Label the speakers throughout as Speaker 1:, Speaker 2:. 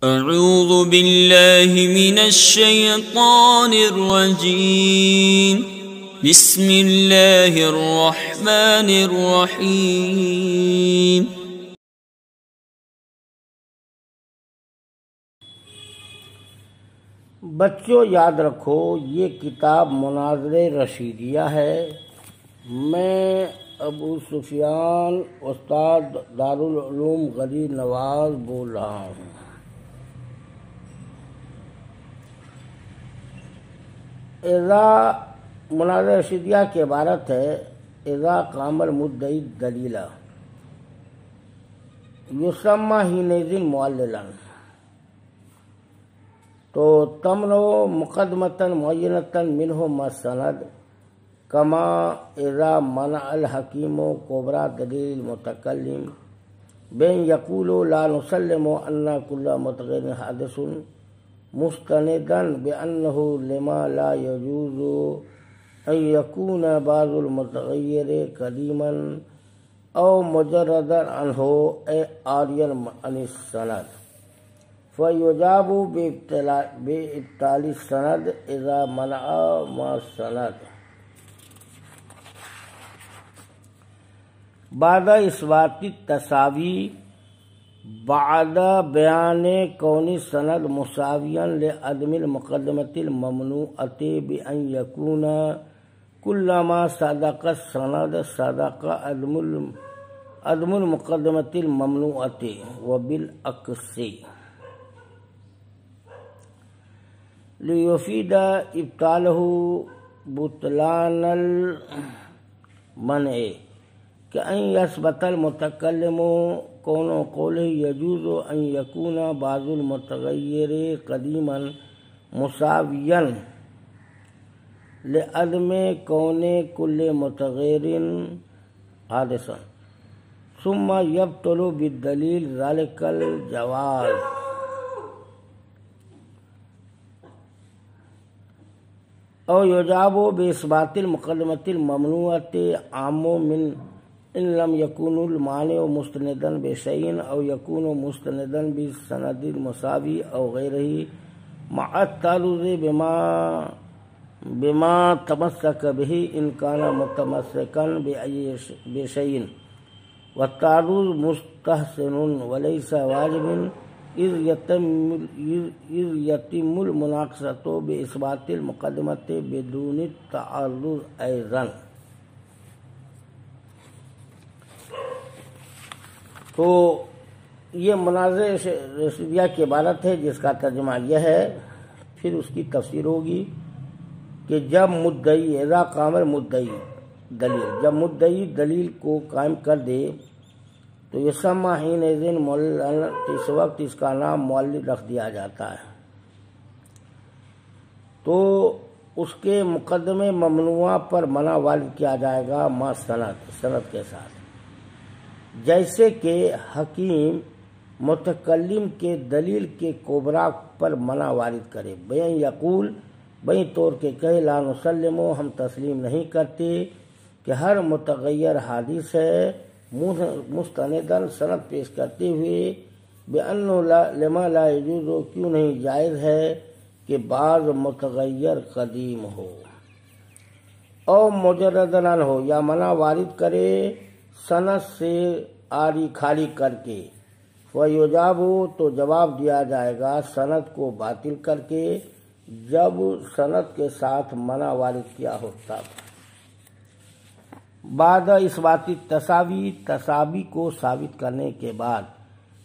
Speaker 1: اعوذ باللہ من الشیطان الرجیم بسم اللہ الرحمن الرحیم۔
Speaker 2: بچوں یاد رکھو، یہ کتاب مناظر رشیدیہ ہے۔ میں ابو سفیان استاد دارالعلوم غدیر نواز بول رہا ہوں۔ اذا مناظر رشیدیہ کی عبارت ہے اذا قام المدعی دلیلا یسمى حینئذ معللا، تو تمنع مقدمة معینة منہ مسند کما اذا منع الحکیم کبرى دلیل المتکلم بین یقول لا نسلم ان کل متغیر حادث مستندا بانہ لما لا یجوز ان یکون بعض المتغیر قدیما او مجردا عنہ عاریا عن السند، فیجاب بابطال السند اذا منع ما السند۔ بعد اثبات التساوی، بعد بیان کون السند مساویا لعدم المقدمة الممنوعة بأن يكون كلما صدق السند صدق عدم المقدمة الممنوعة وبالعكس، لیفید ابطالہ بطلان المنع کأن یثبت المتکلم کون قولہ یجوز ان یکون بعض المتغیر قدیما مساویا لعدم کون کل متغیر حادثا ثم یبطل بالدلیل ذلک الجواز۔ او یجاب باثبات المقدمة الممنوعة عام من ان لم يكن المانع مستندا بشيء او يكون مستندا بالسند المساوي او غيره مع التعرض بما تمسك به ان كان متمسكا بشيء، والتعرض مستحسن وليس واجب اذ يتم المناقشة باثبات المقدمة بدون التعرض ايضا۔ تو یہ مناظر رشیدیہ کی عبارت ہے جس کا ترجمہ یہ ہے، پھر اس کی تفسیر ہوگی کہ جب مدعی اذا قام المدعی دلیل، جب مدعی دلیل کو قائم کر دے تو یسمى حینئذ معللا، اس وقت اس کا نام معلل رکھ دیا جاتا ہے، تو اس کے مقدمے ممنوعہ پر منع وارد کیا جائے گا ما سند کے ساتھ، جیسے کہ حکیم متکلم کے دلیل کے کبریٰ پر منع وارد کرے، بین یقول بین طور کے کہے لا نسلم، ہم تسلیم نہیں کرتے کہ ہر متغیر حادث ہے، مستنداً سند پیش کرتے ہوئے بأنہ لما لا یجوز، کیوں نہیں جائز ہے کہ بعض متغیر قدیم ہو، او مجرداً ہو یا منع وارد کرے سند سے آری خالی کر کے، فیجاب تو جواب دیا جائے گا سند کو باطل کر کے جب سند کے ساتھ منع وارد کیا ہوتا۔ بعد اثبات تساوی، تساوی کو ثابت کرنے کے بعد،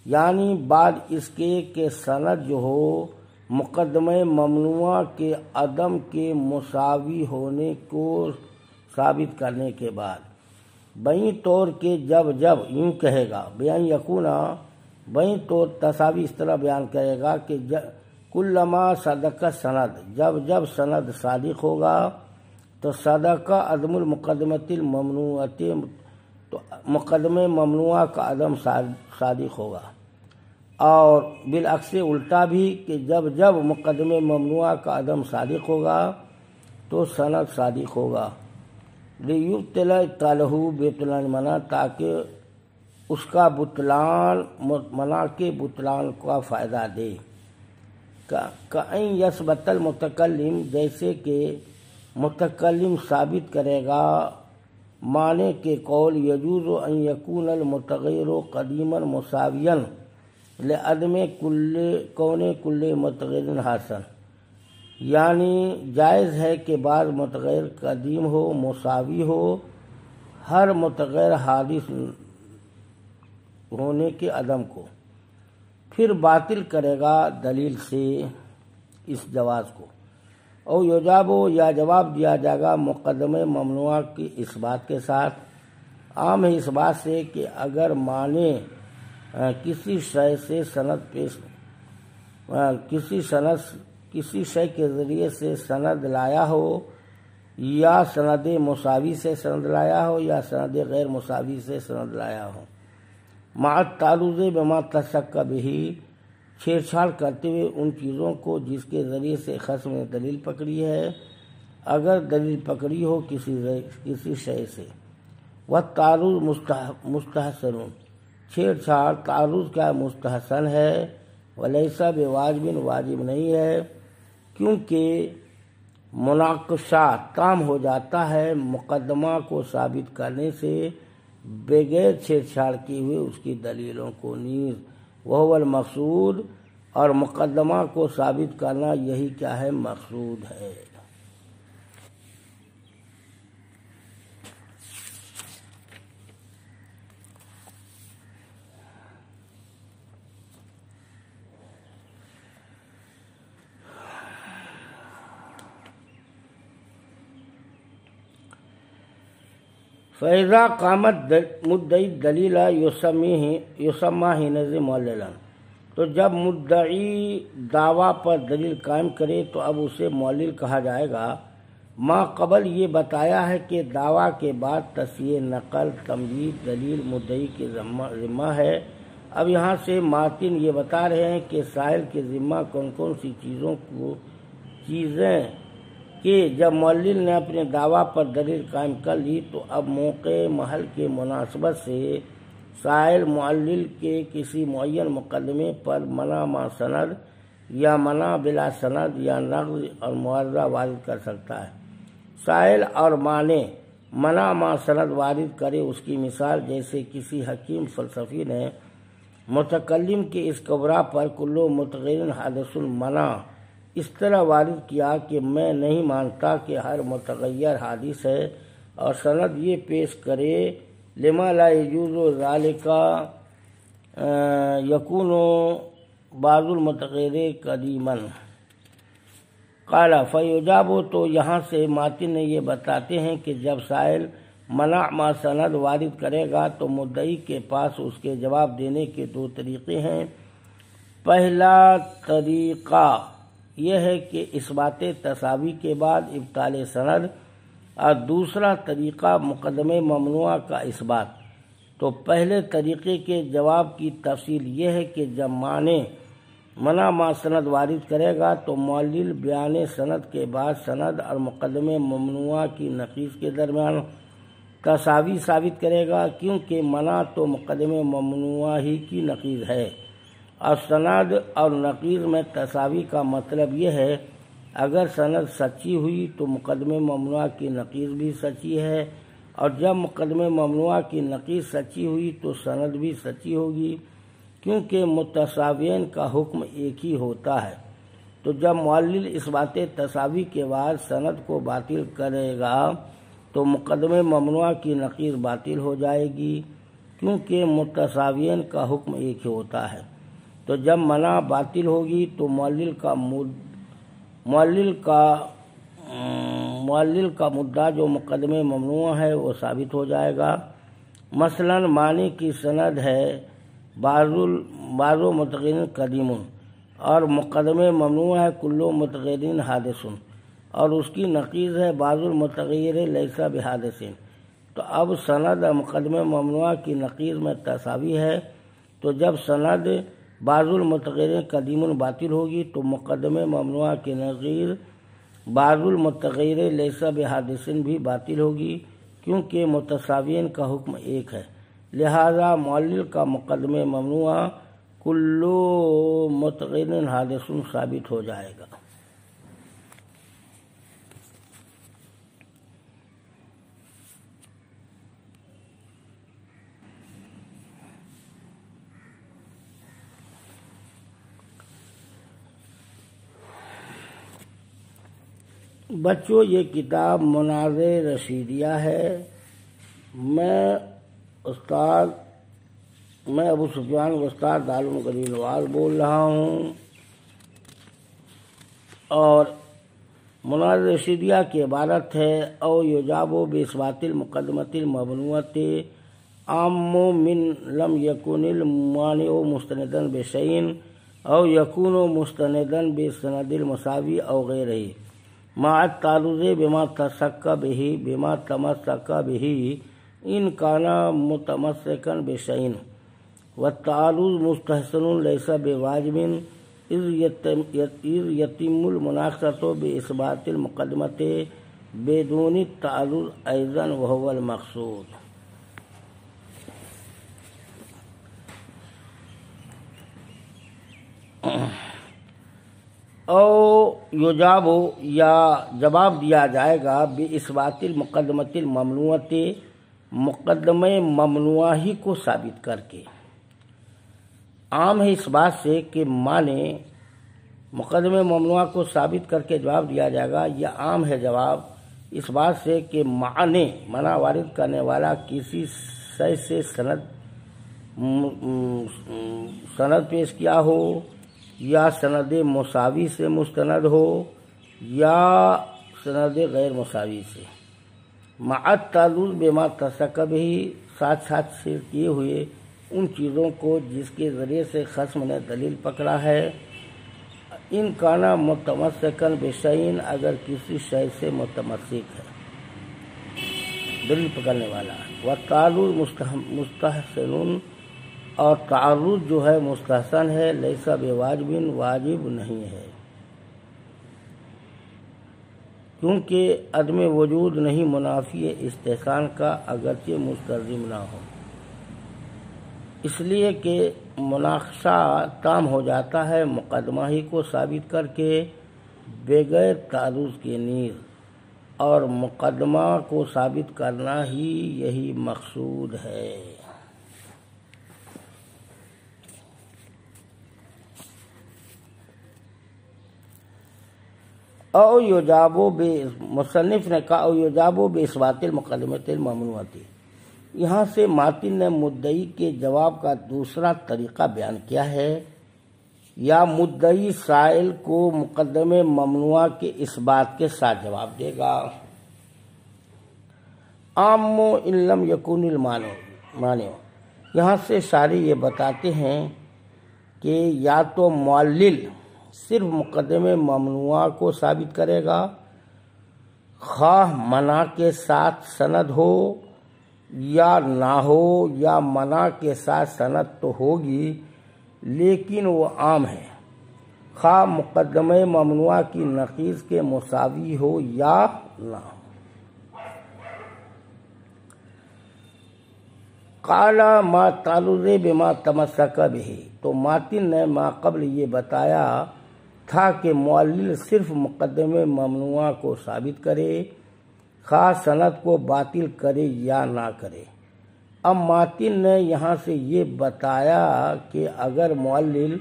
Speaker 2: یعنی بعد اس کے کہ سند جو ہو مقدمہ ممنوعہ کے عدم کے مساوی ہونے کو ثابت کرنے کے بعد، بین طور کے جب یوں کہے گا بیان یکونا، بین طور تساوی اس طرح بیان کرے گا کہ کلما صدق سند، جب سند صادق ہوگا تو صدق عدم المقدمة الممنوعة، تو مقدمہ ممنوعہ کا عدم صادق ہوگا، اور بالعکس الٹا بھی کہ جب مقدمہ ممنوعہ کا عدم صادق ہوگا تو سند صادق ہوگا، لیبطل ابطالہ بطلان منع، تاکہ اس کا بطلان منع کے بطلان کا فائدہ دے۔ کائن یثبت المتکلم، جیسے کہ متکلم ثابت کرے گا معنی کے قول یجوز ان یکون المتغیر قدیما مساویا لعدم کون کل متغیر حاصل، یعنی جائز ہے کہ بعض متغیر قدیم ہو، مساوی ہو ہر متغیر حادث ہونے کے عدم کو، پھر باطل کرے گا دلیل سے اس جواز کو۔ او یجاب، یا جواب دیا جائے گا مقدمہ ممنوع کی اس بات کے ساتھ، عام ہے اس بات سے کہ اگر معنی کسی شے سے سند پیش کسی شے کے ذریعے سے سند لایا ہو، یا سند مساوی سے سند لایا ہو یا سند غیر مساوی سے سند لایا ہو، مع التعرض بما تشک بہ، چھیڑ چھاڑ کرتے ہوئے ان چیزوں کو جس کے ذریعے سے خصم نے دلیل پکڑی ہے، اگر دلیل پکڑی ہو کسی شے سے۔ والتعرض مستحسن، چھیڑ چھاڑ تعرض کا مستحسن ہے، ولیس بواجب، واجب نہیں ہے، کیونکہ مناقشہ تام ہو جاتا ہے مقدمہ کو ثابت کرنے سے بغیر چھیڑ چھاڑ کیے ہوئے اس کی دلیلوں کو نیز، وہو المقصود، اور مقدمہ کو ثابت کرنا یہی کیا ہے، مقصود ہے۔ فَإِذَا قَامَتْ مدعی دلیل یسمى حینئذ معللا، تو جب مدعی دعویٰ پر دلیل قائم کرے تو اب اسے معلل کہا جائے گا۔ ما قبل یہ بتایا ہے کہ دعویٰ کے بعد تصحیح، نقل، تمجید دلیل مدعی کے ذمہ ہے۔ اب یہاں سے ماتن یہ بتا رہے ہیں کہ سائل کے ذمہ کون کون سی چیزیں کہ جب معلل نے اپنے دعویٰ پر دلیل قائم کر لی تو اب موقع محل کے مناسبت سے سائل معلل کے کسی معین مقدمے پر منع ما سند یا منع بلا سند یا نقض اور معارضہ وارد کر سکتا ہے۔ سائل اور معنی منع ما سند وارد کرے، اس کی مثال جیسے کسی حکیم فلسفی نے متکلم کے اس کبرا پر کلو متغیر حادث المنع اس طرح وارد کیا کہ میں نہیں مانتا کہ ہر متغیر حادث ہے، اور سند یہ پیش کرے لما لا یجوز ذالک یکون بعض المتغیر قدیما قال فیجاب، تو یہاں سے ماتن نے یہ بتاتے ہیں کہ جب سائل منع ما سند وارد کرے گا تو مدعی کے پاس اس کے جواب دینے کے دو طریقے ہیں۔ پہلا طریقہ یہ ہے کہ اثبات تساوی کے بعد ابطال سند، اور دوسرا طریقہ مقدمہ ممنوع کا اثبات۔ تو پہلے طریقے کے جواب کی تفصیل یہ ہے کہ جب معنی منع ما سند وارد کرے گا تو معلل بیان سند کے بعد سند اور مقدمہ ممنوع کی نقیض کے درمیان تساوی ثابت کرے گا، کیونکہ منع تو مقدمہ ممنوع ہی کی نقیض ہے، اور سند اور نقیض میں تساوی کا مطلب یہ ہے اگر سند سچی ہوئی تو مقدمہ ممنوع کی نقیض بھی سچی ہے، اور جب مقدمہ ممنوع کی نقیض سچی ہوئی تو سند بھی سچی ہوگی، کیونکہ متساویین کا حکم ایک ہی ہوتا ہے۔ تو جب معلل اثبات تساوی کے بعد سند کو باطل کرے گا تو مقدمہ ممنوع کی نقیض باطل ہو جائے گی، کیونکہ متساویین کا حکم ایک ہی ہوتا ہے۔ تو جب منع باطل ہوگی تو معلل کا مدعا جو مقدمہ ممنوع ہے وہ ثابت ہو جائے گا۔ مثلا معنی کی سند ہے بعض متغیر قدیم، اور مقدمہ ممنوع ہے کلو متغیر حادث، اور اس کی نقیض ہے بعض المتغیر لیس بحادث۔ تو اب سند اور مقدمہ ممنوع کی نقیض میں تساوی ہے، تو جب سند بعض المتغیر قدیم باطل ہوگی تو مقدمہ ممنوع کی نقیض بعض المتغیر لیس بحادث بھی باطل ہوگی، کیونکہ متساویین کا حکم ایک ہے۔ لہذا معلل کا مقدمہ ممنوع کلو متقن حادث ثابت ہو جائے گا۔ بچوں، یہ کتاب مناظر رشیدیہ ہے۔ میں ابو سفیان استاد دارالعلوم گلی نواز بول رہا ہوں، اور مناظر رشیدیہ کی عبارت ہے او یجابو باثبات المقدمۃ المبنوۃ عام من لم یکن المانع مستندا بشیء او یکون مستندا بسند المساوی او غیرہ مع التعرض بما تمسک به ان کان متمسکا بشیء والتعرض مستحسن لیس بواجب اذ یتم المناقشۃ باثبات المقدمۃ بدون التعرض ایضا وهو المقصود۔ او یجاب یا جواب دیا جائے گا باثبات المقدمۃ الممنوعۃ، مقدمہ ممنوعہ ہی کو ثابت کر کے۔ عام ہے اس بات سے کہ معنی مقدمہ ممنوعہ کو ثابت کر کے جواب دیا جائے گا، یا عام ہے جواب اس بات سے کہ معنی وارد کرنے والا کسی شے سے سند پیش کیا ہو، یا سند مساوی سے مستند ہو، یا سند غیر مساوی سے، مع التعرض بما تمسک به، ساتھ ساتھ سے کیے ہوئے ان چیزوں کو جس کے ذریعے سے خصم نے دلیل پکڑا ہے، ان کانا متمسکا بشیء، اگر کسی شے سے متمسک ہے، دلیل پکڑنے والا ہے، والتعرض مستحسن، اور تعرض جو ہے مستحسن ہے، لیس بواجب، واجب نہیں ہے، کیونکہ عدم وجود نہیں منافی استحسان کا اگرچہ مستلزم نہ ہو، اس لیے کہ مناقشہ تام ہو جاتا ہے مقدمہ ہی کو ثابت کر کے بغیر تعرض کے نیز، اور مقدمہ کو ثابت کرنا ہی یہی مقصود ہے۔ او یجابو مصنف نے کہا او یجابو باثبات المقدمۃ الممنوعۃ، یہاں سے ماتن نے مدعی کے جواب کا دوسرا طریقہ بیان کیا ہے، یا مدعی سائل کو مقدمہ ممنوعہ کے اس بات کے ساتھ جواب دے گا، عام ان لم یکن المانع۔ یہاں سے شارح یہ بتاتے ہیں کہ یا تو معلل صرف مقدمہ ممنوعہ کو ثابت کرے گا، خواہ منع کے ساتھ سند ہو یا نہ ہو، یا منع کے ساتھ سند تو ہوگی لیکن وہ عام ہے، خواہ مقدمہ ممنوعہ کی نقیض کے مساوی ہو یا نہ ہو۔ قال ما تعرض بما تمسک به، تو ماتن نے ما قبل یہ بتایا تھا کہ معلل صرف مقدمہ ممنوعہ کو ثابت کرے، خواہ سند کو باطل کرے یا نہ کرے۔ اب ماتن نے یہاں سے یہ بتایا کہ اگر معلل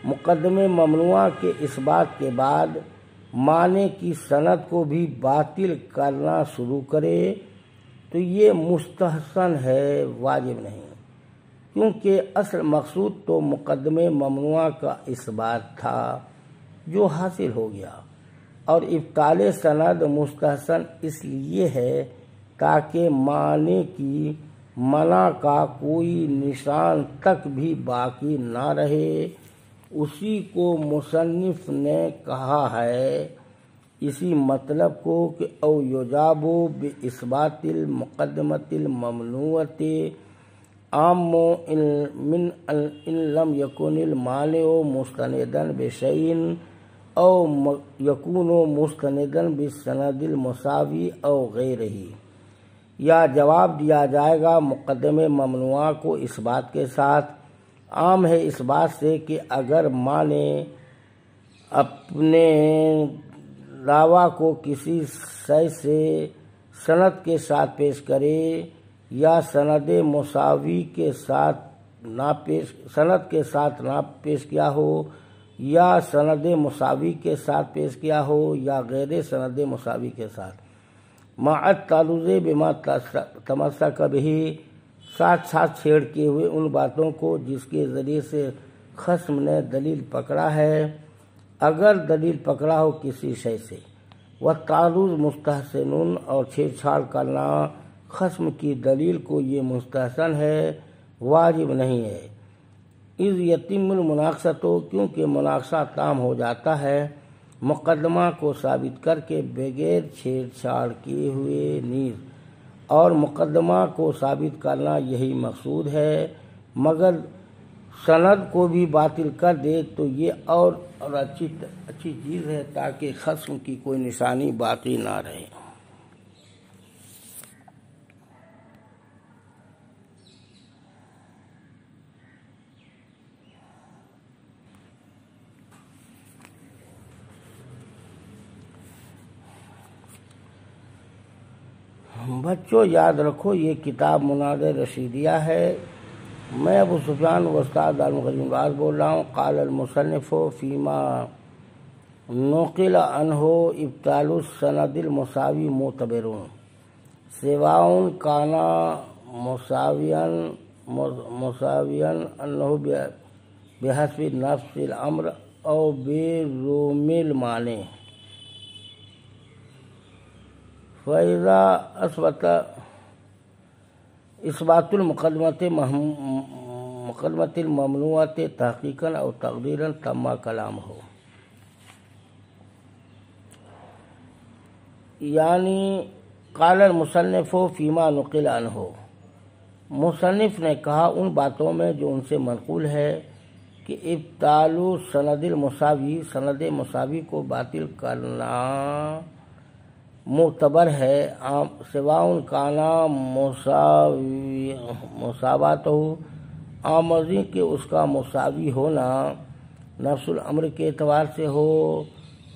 Speaker 2: مقدمہ ممنوعہ کے اس بات کے بعد معنی کی سند کو بھی باطل کرنا شروع کرے تو یہ مستحسن ہے، واجب نہیں، کیونکہ اصل مقصود تو مقدمہ ممنوعہ کا اس بات تھا جو حاصل ہو گیا، اور ابطال سند مستحسن اس لیے ہے تاکہ معنی کی منع کا کوئی نشان تک بھی باقی نہ رہے۔ اسی کو مصنف نے کہا ہے، اسی مطلب کو کہ او یجابو باثبات المقدمۃ الممنوعۃ عام من ان لم یکن المانع مستندا بشیء او یکون مستندا بسند المساوی او غیرہ، یا جواب دیا جائے گا مقدمہ ممنوعہ کو اس بات کے ساتھ عام ہے اس بات سے کہ اگر ماں نے اپنے دعویٰ کو کسی شے سے سند کے ساتھ پیش کرے یا سند مساوی کے ساتھ نہ پیش کیا ہو یا سند مساوی کے ساتھ پیش کیا ہو یا غیر سند مساوی کے ساتھ مع التعرض بما تمسک بہ، ساتھ چھیڑ کیے ہوئے ان باتوں کو جس کے ذریعے سے خصم نے دلیل پکڑا ہے، اگر دلیل پکڑا ہو کسی شے سے، والتعرض مستحسن، اور چھیڑ چھاڑ کرنا خصم کی دلیل کو یہ مستحسن ہے، واجب نہیں ہے، اذ یتم المناقصۃ، کیونکہ مناقشہ تام ہو جاتا ہے مقدمہ کو ثابت کر کے بغیر چھیڑ چھاڑ کیے ہوئے نیز، اور مقدمہ کو ثابت کرنا یہی مقصود ہے، مگر سند کو بھی باطل کر دے تو یہ اور اچھی چیز ہے تاکہ خصم کی کوئی نشانی باقی نہ رہے۔ بچوں یاد رکھو یہ کتاب مناظر رشیدیہ ہے، میں ابو سفیان استاد دارالمعلمین باز بول رہا ہوں۔ قال المصنف فیما نقل عنہ ابطال السند المساوی معتبر سواء کان مساویا انہ بحسب نفس الامر او بروم المعنی، فإذا اثبات المقدمة الممنوعة تحقیقا او تقدیرا تم کلام ہو، یعنی قال المصنف فیما نقل عنہ، مصنف نے کہا ان باتوں میں جو ان سے منقول ہے کہ ابطال سند المساوی، سند مساوی کو باطل کرنا معتبر ہے، سواء کانا مساوات ہو، آمرزی کہ اس کا مساوی ہونا نفس الامر کے اعتبار سے ہو،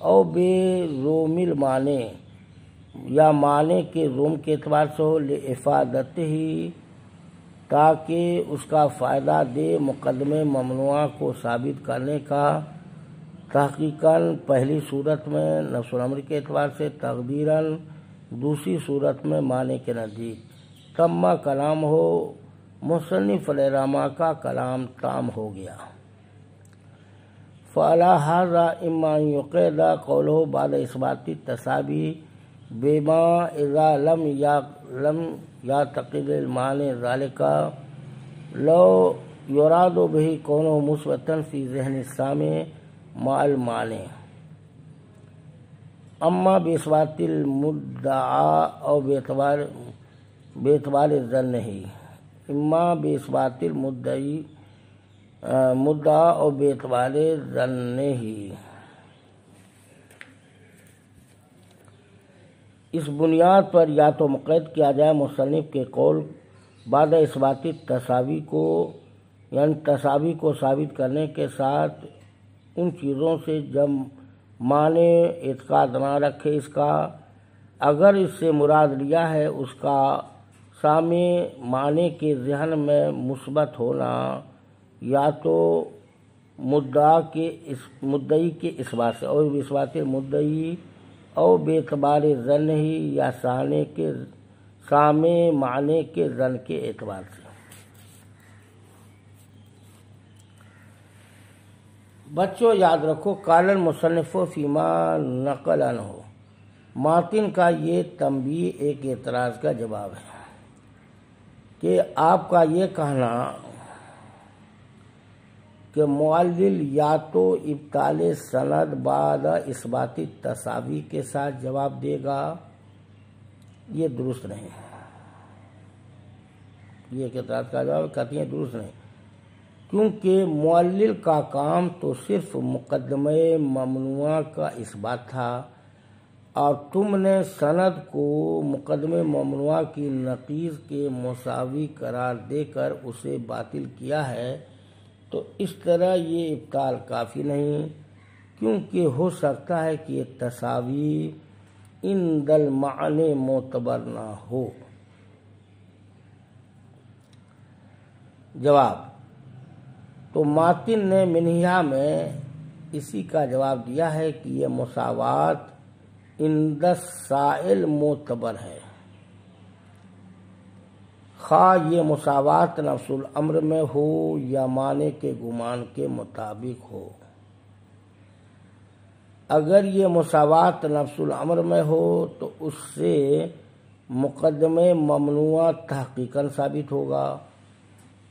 Speaker 2: او بے روم المعنی، یا معنی کے روم کے اعتبار سے ہو، لافادتہ ہی، تاکہ اس کا فائدہ دے مقدمے ممنوعہ کو ثابت کرنے کا، تحقیقاً پہلی صورت میں نفس الامر کے اعتبار سے، تقدیراً دوسری صورت میں معنی کے نزدیک، تم کلام ہو، مصنف علیہ رحمہ کا کلام تام ہو گیا۔ فعلی ھذا اما ان یقید قولہ بعد اثبات التشابہ بما اذا لم یعتقد المعنی ذلک لو یراد بہ کونہ مثبتا فی ذہن السامع مع المعنی، اما باثبات المدعا او باعتبار الظن ہی، اما باثبات مدعا او باعتبار الظن ہی۔ اس بنیاد پر یا تو مقید کیا جائے مصنف کے قول بعد اثبات تساوی کو، یعنی تساوی کو ثابت کرنے کے ساتھ ان چیزوں سے جب معنی اعتقاد نہ رکھے اس کا، اگر اس سے مراد لیا ہے اس کا سامع معنی کے ذہن میں مثبت ہونا، یا تو مدعی کے اثبات سے، اور اثبات مدعی او باعتبار ظن ہی، یا سامع معنی کے ظن کے اعتبار سے۔ بچوں یاد رکھو قال المصنف فیما نقل عنہ، ماتن کا یہ تنبیہ ایک اعتراض کا جواب ہے کہ آپ کا یہ کہنا کہ معلل یا تو ابطال سند بعد اثبات تساوی کے ساتھ جواب دے گا، یہ درست نہیں، یہ ایک اعتراض کا جواب کہتی ہیں درست نہیں، کیونکہ معلل کا کام تو صرف مقدمہ ممنوعہ کا اثبات تھا، اور تم نے سند کو مقدمہ ممنوعہ کی نقیض کے مساوی قرار دے کر اسے باطل کیا ہے، تو اس طرح یہ ابطال کافی نہیں، کیونکہ ہو سکتا ہے کہ یہ تساوی عند المعنی معتبر نہ ہو۔ جواب، تو ماتن نے منہیا میں اسی کا جواب دیا ہے کہ یہ مساوات عند السائل معتبر ہے، خواہ یہ مساوات نفس الامر میں ہو یا معنی کے گمان کے مطابق ہو۔ اگر یہ مساوات نفس الامر میں ہو تو اس سے مقدمہ ممنوع تحقیقاً ثابت ہوگا،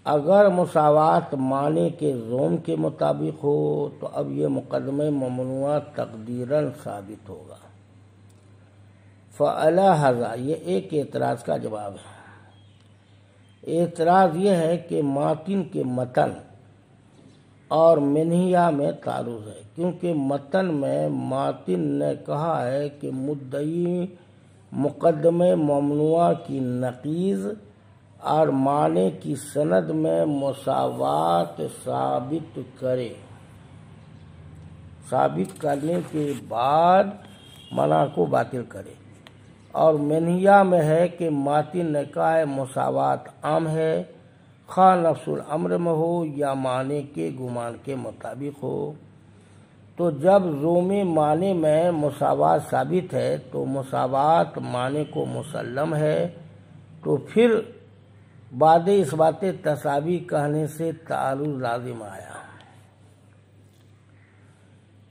Speaker 2: اگر مساوات معنی کے زوم کے مطابق ہو تو اب یہ مقدمہ ممنوع تقدیراً ثابت ہوگا۔ فعلی ھذا، یہ ایک اعتراض کا جواب ہے۔ اعتراض یہ ہے کہ ماتن کے متن اور منہیا میں تعارض ہے، کیونکہ متن میں ماتن نے کہا ہے کہ مدعی مقدمہ ممنوع کی نقیض اور معنی کی سند میں مساوات ثابت کرے، ثابت کرنے کے بعد منع کو باطل کرے، اور منہیا میں ہے کہ ماتن نے کہا ہے مساوات عام ہے، خواہ نفس الامر میں ہو یا معنی کے گمان کے مطابق ہو۔ تو جب زوم معنی میں مساوات ثابت ہے تو مساوات معنی کو مسلم ہے، تو پھر بعد اس بات تساوی کہنے سے تعارض لازم آیا۔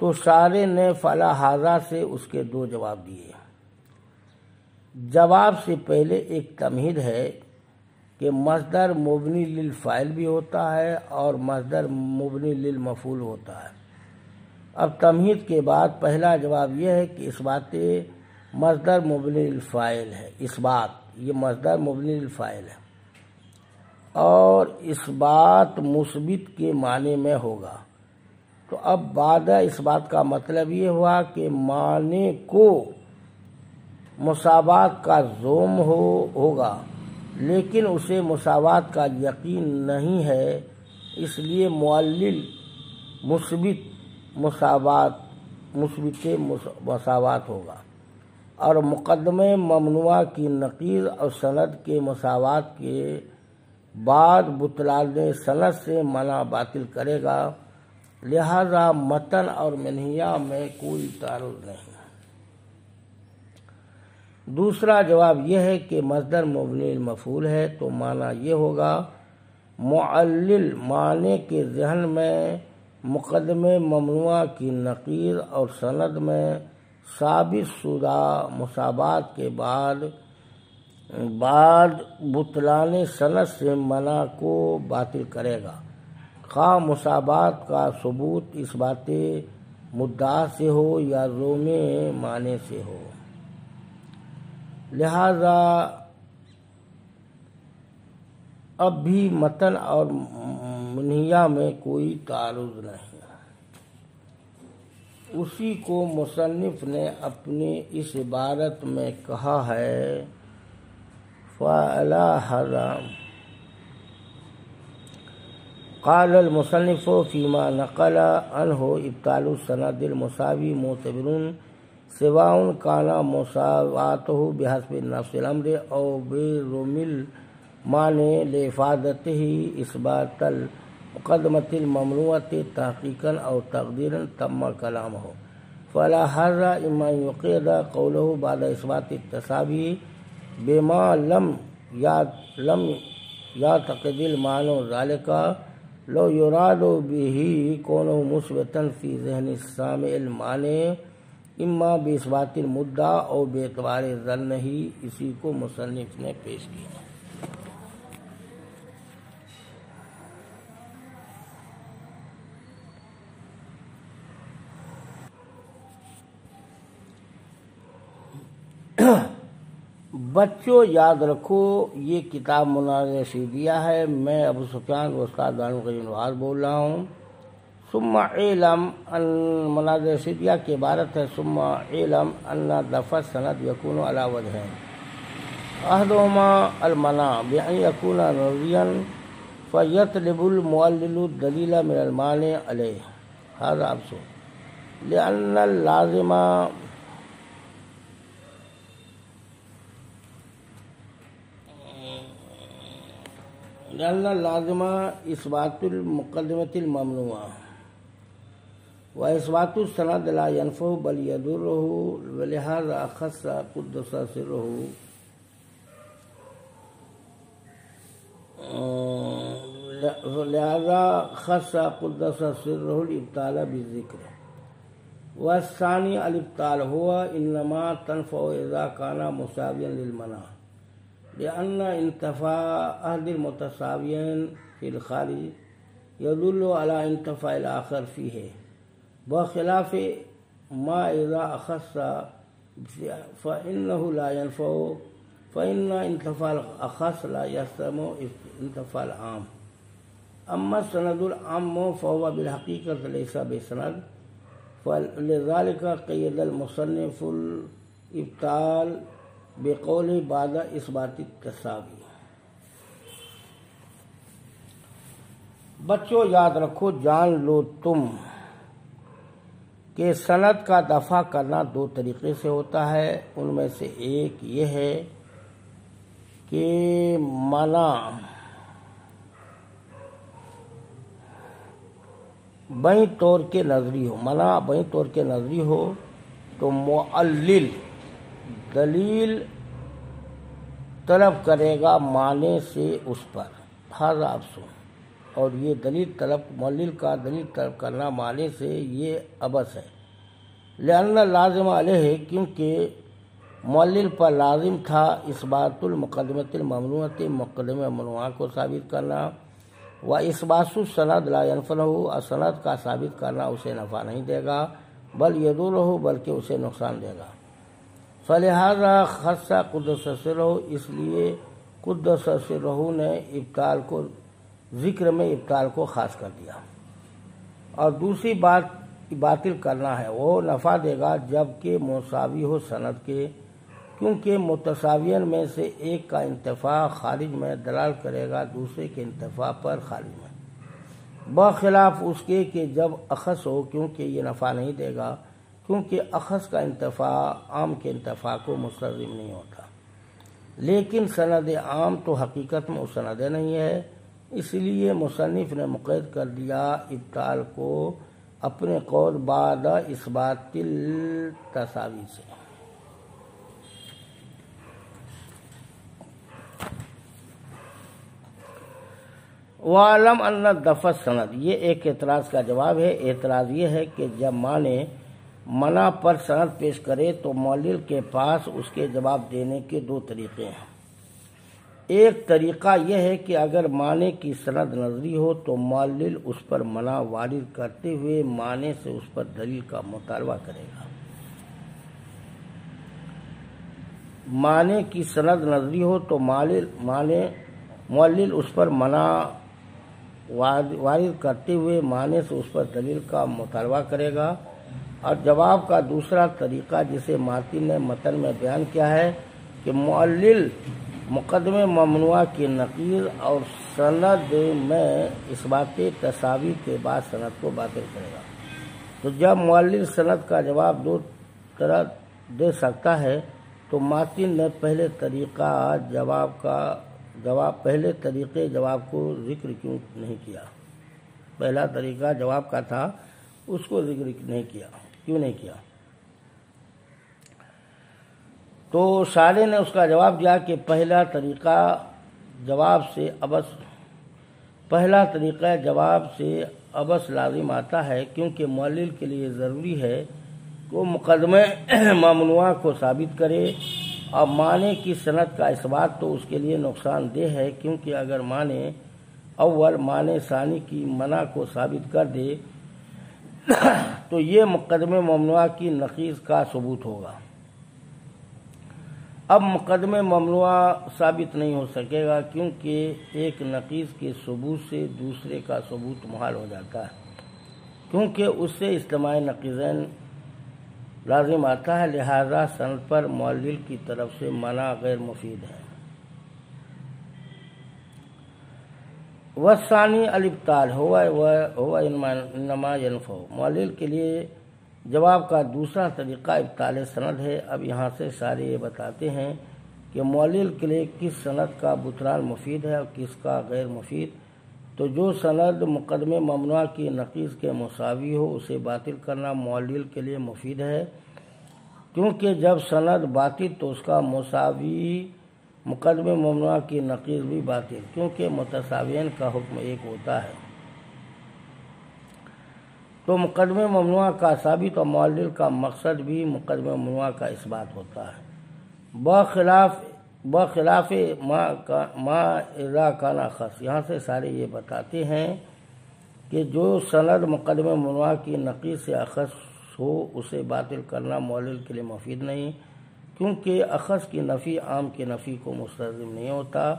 Speaker 2: تو شارح نے فعلی ھذا سے اس کے دو جواب دیے۔ جواب سے پہلے ایک تمہید ہے کہ مصدر مبنی للفاعل بھی ہوتا ہے اور مصدر مبنی للمفعول ہوتا ہے۔ اب تمہید کے بعد پہلا جواب یہ ہے کہ اس بات مصدر مبنی للفاعل ہے، اس بات یہ مصدر مبنی للفاعل ہے اور اس بات مثبت کے معنی میں ہوگا۔ تو اب بعد اس بات کا مطلب یہ ہوا کہ معنی کو مساوات کا زوم ہوگا، لیکن اسے مساوات کا یقین نہیں ہے، اس لیے معلل مثبت مساوات ہوگا، اور مقدمہ ممنوع کی نقیض اور سند کے مساوات کے بعد بطلان سند سے منع باطل کرے گا، لہذا متن اور منہیا میں کوئی تعارض نہیں۔ دوسرا جواب یہ ہے کہ مصدر مبنی المفعول ہے، تو معنی یہ ہوگا معلل معنی کے ذہن میں مقدمہ ممنوع کی نقیض اور سند میں ثابت شدہ مساوات کے بعد بطلان سند سے منع کو باطل کرے گا، خواہ مساوات کا ثبوت اس بات مدعا سے ہو یا زوم معنی سے ہو۔ لہذا اب بھی متن اور منہیا میں کوئی تعارض نہیں۔ اسی کو مصنف نے اپنی اس عبارت میں کہا ہے فعلی ھذا قال المصنف فيما نقل عنه ابطال السند المساوی معتبر سواء كان مساواته بحسب نفس الامر او بزوم المعنی لافادته اثبات المقدمة الممنوعة تحقیقا او تقدیرا تم کلامه، فعلى هذا اما يقيد قوله بعد اثبات التساوی بما لم يعتقد المعنى ذلك لو يراد به كونه مثبتا في ذهن السامع المعنی اما باثبات المدعا او باعتبار ظن ہی، اسی کو مصنف نے پیش کیا۔ بچوں یاد رکھو، یہ کتاب مناظر رشیدیہ ہے، میں ابو سفیان استاد دارالقرآن نواز بول رہا ہوں۔ ثم علم ان مناظر رشیدیہ کی عبارت ہے ثم علم ان دفع سند یکون علی وجہین احدہما المنع بان یکون نظریا فَيَطْلِبُ الْمُعَلِّلُ الدَّلِيلَ مِنَ الْمَانِعِ عَلَيْهِ هذا أبصر لأن اللازم إثبات المقدمة الممنوعة وإثبات السند لا ينفع بل يضره ولهذا أخص قدس سره الإبطال بالذكر والثاني الإبطال هو إنما تنفع إذا كان مساويا للمنع لأن انتفاع أحد المتساويين في الخارج يدل على انتفاع الآخر فيه بخلاف ما إذا أخص فإنه لا ينفع فإن انتفاع الأخص لا يستلزم انتفاع العام أما السند العام فهو بالحقيقة ليس بسند فلذلك قيد المصنف الإبطال بقول بعد اثبات التساوی۔ بچوں یاد رکھو، جان لو تم کہ سند کا دفع کرنا دو طریقے سے ہوتا ہے۔ ان میں سے ایک یہ ہے کہ منع بیں طور کے نظری ہو، منع بیں طور کے نظری ہو تو معلل دلیل طلب کرے گا معنی سے اس پر، ہذا ابصر، اور یہ دلیل طلب معلل کا دلیل طلب کرنا معنی سے یہ ابس ہے۔ لأن لازم علیہ، کیونکہ معلل پر لازم تھا اثبات المقدمۃ الممنوعۃ، مقدمہ ممنوعہ کو ثابت کرنا، و اثبات السند لا ينفعہ، اور سند کا ثابت کرنا اسے نفع نہیں دے گا، بل یضرہ، بلکہ اسے نقصان دے گا۔ فلہذا خص قدس سرہ، اس لیے قدس سرہ نے ابطال کو ذکر میں ابطال کو خاص کر دیا۔ اور دوسری بات باطل کرنا ہے، وہ نفع دے گا جبکہ مساوی ہو سند کے، کیونکہ متساوین میں سے ایک کا انتفاع خارج میں دلال کرے گا دوسرے کے انتفاع پر خارج میں، بخلاف اس کے کہ جب اخص ہو، کیونکہ یہ نفع نہیں دے گا، کیونکہ اخص کا انتفاع عام کے انتفاع کو مستلزم نہیں ہوتا۔ لیکن سند عام تو حقیقت میں مسند نہیں ہے، اس لیے مصنف نے مقید کر دیا ابطال کو اپنے قول بعد اثبات التساوی سے۔ وَعَلَمْ أَنَّ دَفْعَ السَّنَد، یہ ایک اعتراض کا جواب ہے۔ اعتراض یہ ہے کہ جب معنی منع پر سند پیش کرے تو معلل کے پاس اس کے جواب دینے کے دو طریقے ہیں۔ ایک طریقہ یہ ہے کہ اگر معنی کی سند نظری ہو تو معلل اس پر منع وارد کرتے ہوئے معنی سے اس پر دلیل کا مطالبہ کرے گا۔ معنی کی سند نظری ہو تو معلل اس پر منع وارد کرتے ہوئے معنی سے اس پر دلیل کا مطالبہ کرے گا۔ اور جواب کا دوسرا طریقہ جسے ماتن نے متن میں بیان کیا ہے کہ معلل مقدمہ ممنوعہ کی نقیض اور سند میں اثبات تساوی کے بعد سند کو باطل کرے گا۔ تو جب معلل سند کا جواب دو طرح دے سکتا ہے تو ماتن نے پہلے طریقے جواب کو ذکر کیوں نہیں کیا؟ پہلا طریقہ جواب کا تھا، اس کو ذکر کیوں نہیں کیا؟ تو شارح نے اس کا جواب دیا کہ پہلا طریقہ جواب سے ابس لازم آتا ہے، کیونکہ معلل کے لیے ضروری ہے کہ وہ مقدمہ ممنوعہ کو ثابت کرے، اور معنی کی سند کا اثبات تو اس کے لیے نقصان دہ ہے، کیونکہ اگر معنی اول معنی ثانی کی منع کو ثابت کر دے تو یہ مقدمہ ممنوعہ کی نقیض کا ثبوت ہوگا۔ اب مقدمہ ممنوعہ ثابت نہیں ہو سکے گا، کیونکہ ایک نقیض کے ثبوت سے دوسرے کا ثبوت محال ہو جاتا ہے، کیونکہ اس سے اجتماع نقیضین لازم آتا ہے، لہذا سند پر معلل کی طرف سے منع غیر مفید ہے۔ وثانی الابطال ہوا انما ینفع، معلل کے لیے جواب کا دوسرا طریقہ ابطال سند ہے۔ اب یہاں سے سارے یہ بتاتے ہیں کہ معلل کے لیے کس سند کا بطلان مفید ہے اور کس کا غیر مفید۔ تو جو سند مقدمے ممنوع کی نقیض کے مساوی ہو اسے باطل کرنا معلل کے لیے مفید ہے، کیونکہ جب سند باطل تو اس کا مساوی مقدمے ممنوع کی نقیض بھی باطل، کیونکہ متساویین کا حکم ایک ہوتا ہے۔ تو مقدمے ممنوع کا ثابت اور معلل کا مقصد بھی مقدمے ممنوع کا اثبات ہوتا ہے، بخلاف ما اذا کان اخص۔ یہاں سے سارے یہ بتاتے ہیں کہ جو سند مقدمے ممنوع کی نقیض سے اخص ہو اسے باطل کرنا معلل کے لیے مفید نہیں، کیونکہ اخص کی نفی عام کی نفی کو مستلزم نہیں ہوتا،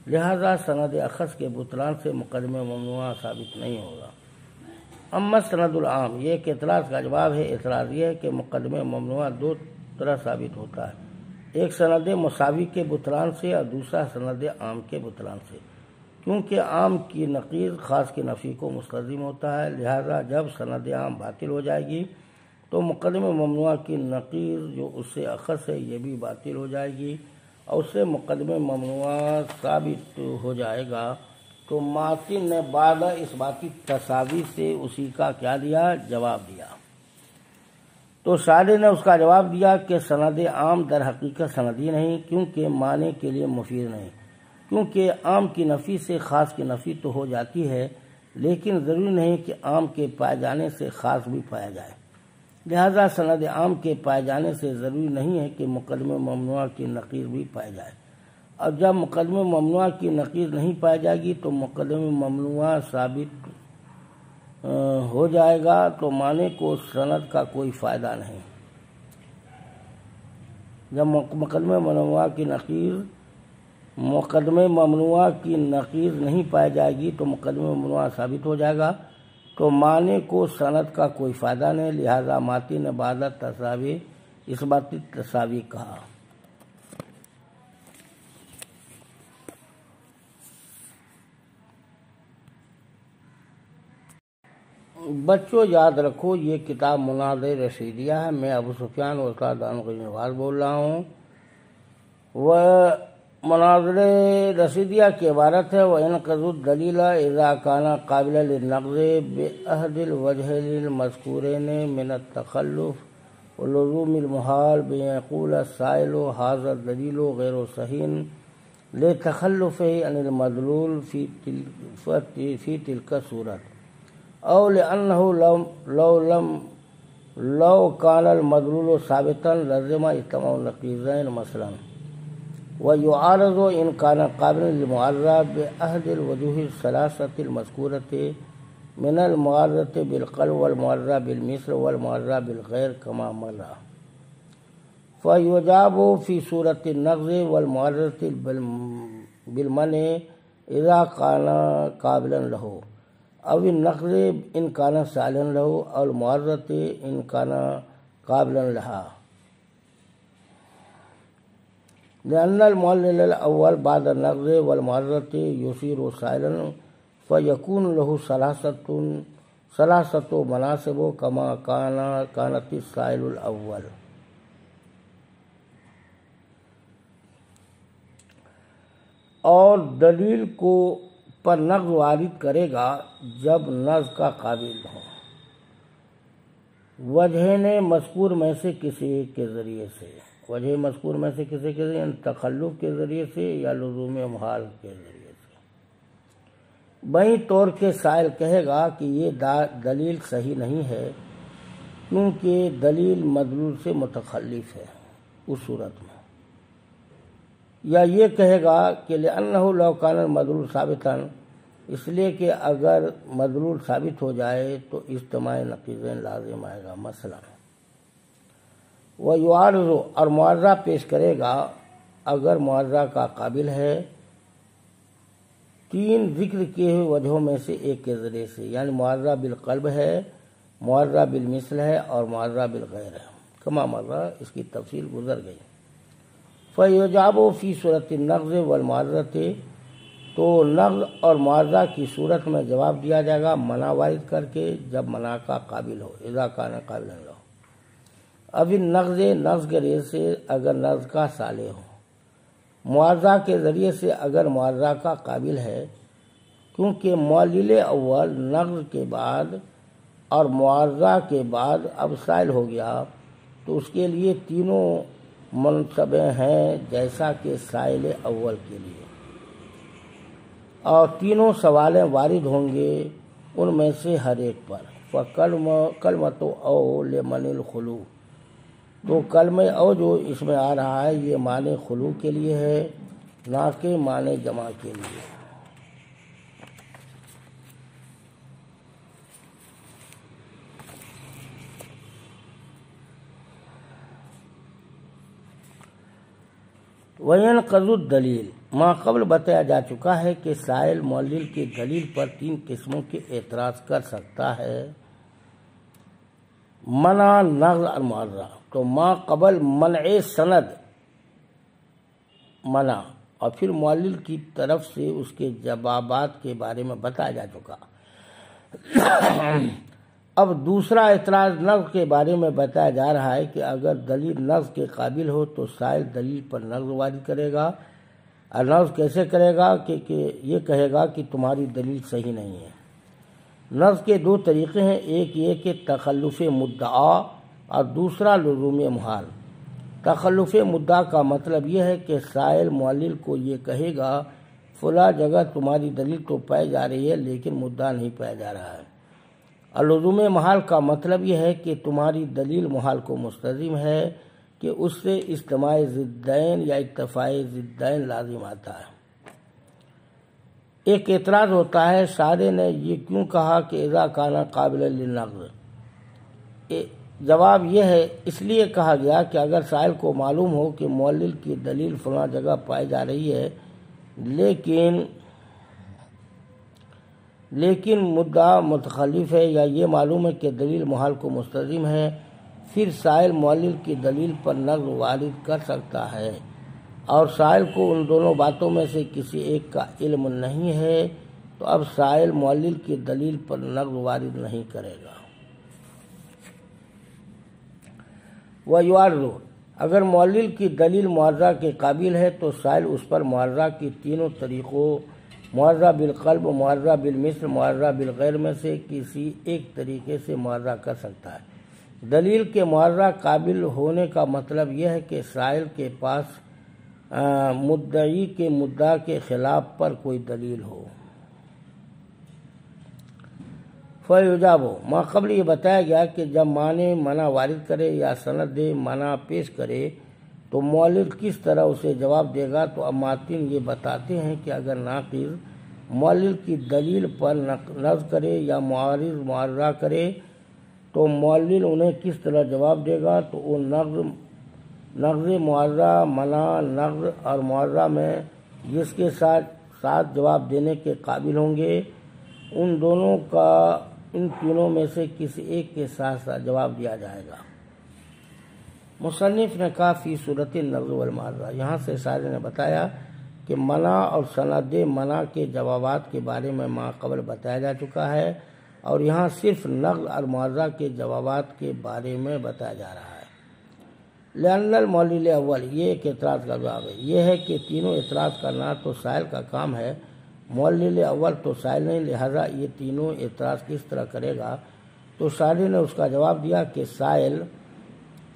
Speaker 2: لہذا سند اخص کے بطلان سے مقدمہ ممنوع ثابت نہیں ہوگا۔ اما سند العام، یہ ایک اعتراض کا جواب ہے۔ اعتراض یہ ہے کہ مقدمہ ممنوع دو طرح ثابت ہوتا ہے، ایک سند مساوی کے بطلان سے اور دوسرا سند عام کے بطلان سے، کیونکہ عام کی نقیض خاص کی نفی کو مستلزم ہوتا ہے، لہذا جب سند عام باطل ہو جائے گی تو مقدمہ ممنوع کی نقیض جو اس سے اخص ہے یہ بھی باطل ہو جائے گی اور اس سے مقدمہ ممنوع ثابت ہو جائے گا۔ تو ماتن نے بعد اس باتی تساوی سے اسی کا کیا دیا؟ جواب دیا۔ تو شارح نے اس کا جواب دیا کہ سند عام در حقیقت سندی نہیں، کیونکہ معنی کے لیے مفید نہیں، کیونکہ عام کی نفی سے خاص کی نفی تو ہو جاتی ہے، لیکن ضروری نہیں کہ عام کے پائے جانے سے خاص بھی پایا جائے، لہذا سند عام کے پائے جانے سے ضروری نہیں ہے کہ مقدمہ ممنوع کی نقیض بھی پائی جائے، اور جب مقدمہ ممنوع کی نقیض نہیں پائی جائے گی تو مقدمہ ممنوع ثابت ہو جائے گا، تو معنی کو سند کا کوئی فائدہ نہیں۔ جب مقدمہ ممنوع کی نقیض نہیں پائی جائے گی تو مقدمہ ممنوع ثابت ہو جائے گا، تو معنی کو سند کا کوئی فائدہ نہیں، لہذا ماتی نے بعد تساوی اس بات تساوی کہا۔ بچوں یاد رکھو یہ کتاب مناظر رشیدیہ ہے، میں ابو سفیان و استاد دانقطب نواز بول رہا ہوں۔ وہ مناظر رشیدیہ کی عبارت ہے وَيَنْقَضُ الدَّلِيلَ إِذَا كَانَ قَابِلًا لِلنَّقْضِ بِأَحَدِ الْوَجْهَيْنِ الْمَذْكُورَيْنِ مِنَ التَّخَلُّفِ وَلُزُومِ الْمُحَالِ بِأَنْ يَقُولَ السَّائِلُ هَذَا الدَّلِيلُ غَيْرُ صَحِيحٍ لِتَخَلُّفِهِ عَنِ الْمَدْلُولِ فِي تِلْكَ الصُّورَةِ أو لأنه لو كان المدلول ثابتا لزم اجتماع النقيضين مثلا، ويعارض إن كان قابلا للمعارضة بأحد الوجوه الثلاثة المذكورة من المعارضة بالقلب والمعارضة بالمثل والمعارضة بالغير كما مر، فيجاب في صورة النقض والمعارضة بالمنع إذا كان قابلا له، او النقض ان كان سالن له، او المعارضة ان كان قابلا لها، لأن المعلل الأول بعد النقض والمعارضة يصير سائلا فيكون له ثلاثة مناسب كما كانت السائل الأول۔ اور دلیل کو پر نقض وارد کرے گا جب نقض کا قابل ہو، وجہین مذکور میں سے کسی ایک کے ذریعے سے، وجہ مذکور میں سے کسی کے ذریعے، تخلف کے ذریعے سے یا لزوم محال کے ذریعے سے۔ بہی طور کے سائل کہے گا کہ یہ دلیل صحیح نہیں ہے کیونکہ دلیل مدلول سے متخلف ہے اس صورت میں، یا یہ کہے گا کہ لأنه لو كان المدلول ثابتا، اس لیے کہ اگر مدلول ثابت ہو جائے تو اجتماع نقیضین لازم آئے گا، مثلا ویعارض، اور معارضہ پیش کرے گا اگر معارضہ کا قابل ہے تین ذکر کیے ہوئے وجہوں میں سے ایک کے ذریعے سے، یعنی معارضہ بالقلب ہے، معارضہ بالمثل ہے اور معارضہ بالغیر ہے، کما مر، اس کی تفصیل گزر گئی۔ فیجاب فی صورت النقض والمعارضۃ، تو نقض اور معارضہ کی صورت میں جواب دیا جائے گا منع وارد کر کے جب منع کا قابل ہو، اذا کان قابلا لہ۔ اب ان نقض کے ذریعے سے اگر نقض کا صالح ہو، معارضہ کے ذریعے سے اگر معارضہ کا قابل ہے، کیونکہ معلل اول نقض کے بعد اور معارضہ کے بعد اب سائل ہو گیا تو اس کے لیے تینوں منصبیں ہیں جیسا کہ سائل اول کے لیے، اور تینوں سوالیں وارد ہوں گے ان میں سے ہر ایک پر۔ فَكَلْمَةُ او لمن الخلو، تو کلمہ او جو اس میں آ رہا ہے یہ معنی خلو کے لیے ہے، نہ کہ معنی جمع کے لیے۔ وَيَنْقَضُ الدَّلِيلُ، ما قبل بتایا جا چکا ہے کہ سائل معلل کی دلیل پر تین قسموں کے اعتراض کر سکتا ہے، منع، نقض اور معارضہ۔ تو ما قبل منع سند منع، اور پھر معلل کی طرف سے اس کے جوابات کے بارے میں بتایا جا چکا۔ اب دوسرا اعتراض نقض کے بارے میں بتایا جا رہا ہے کہ اگر دلیل نقض کے قابل ہو تو سائل دلیل پر نقض وارد کرے گا، اور نقض کیسے کرے گا کہ یہ کہے گا کہ تمہاری دلیل صحیح نہیں ہے۔ نقض کے دو طریقے ہیں، ایک یہ کہ تخلف مدعا اور دوسرا لزوم محال۔ تخلف مدعا کا مطلب یہ ہے کہ سائل معلل کو یہ کہے گا فلاں جگہ تمہاری دلیل تو پائی جا رہی ہے لیکن مدعا نہیں پایا جا رہا ہے، اور لزوم محال کا مطلب یہ ہے کہ تمہاری دلیل محال کو مستلزم ہے کہ اس سے اجتماع ضدین یا اتفاع ضدین لازم آتا ہے۔ ایک اعتراض ہوتا ہے شارح نے یہ کیوں کہا کہ اذا کان قابل للنقض؟ جواب یہ ہے اس لیے کہا گیا کہ اگر سائل کو معلوم ہو کہ معلل کی دلیل فلاں جگہ پائی جا رہی ہے لیکن مدعا متخلف ہے، یا یہ معلوم ہے کہ دلیل محال کو مستلزم ہے، پھر سائل معلل کی دلیل پر نقض وارد کر سکتا ہے، اور سائل کو ان دونوں باتوں میں سے کسی ایک کا علم نہیں ہے تو اب سائل معلل کی دلیل پر نقض وارد نہیں کرے گا۔ وَيُعَرِّضُ، اگر معلل کی دلیل معارضہ کے قابل ہے تو سائل اس پر معارضہ کی تینوں طریقوں، معارضہ بالقلب، معارضہ بالمثل، معارضہ بالغیر میں سے کسی ایک طریقے سے معارضہ کر سکتا ہے۔ دلیل کے معارضہ قابل ہونے کا مطلب یہ ہے کہ سائل کے پاس مدعی کے مدعا کے خلاف پر کوئی دلیل ہو۔ فَيُجَابُ، ما قبل یہ بتایا گیا کہ جب معنی منع وارد کرے یا سند منع پیش کرے تو معلل کس طرح اسے جواب دے گا، تو اب ماتن یہ بتاتے ہیں کہ اگر ناقض معلل کی دلیل پر نقض کرے یا معارض معارضہ کرے تو معلل انہیں کس طرح جواب دے گا، تو وہ نقض معارضہ، منع، نقض اور معارضہ میں جس کے ساتھ جواب دینے کے قابل ہوں گے ان دونوں کا ان تینوں میں سے کسی ایک کے ساتھ جواب دیا جائے گا۔ مصنف نے کہا فی صورت النقض والمعارضہ، یہاں سے شارح نے بتایا کہ منع اور سند منع کے جوابات کے بارے میں ما قبل بتایا جا چکا ہے، اور یہاں صرف نقض اور معارضہ کے جوابات کے بارے میں بتایا جا رہا ہے۔ لأن المعلل اول، یہ ایک اعتراض کا جواب ہے، یہ ہے کہ تینوں اعتراض کرنا تو سائل کا کام ہے، معلل اول تو سائل نہیں، لہذا یہ تینوں اعتراض کس طرح کرے گا؟ تو شارح نے اس کا جواب دیا کہ سائل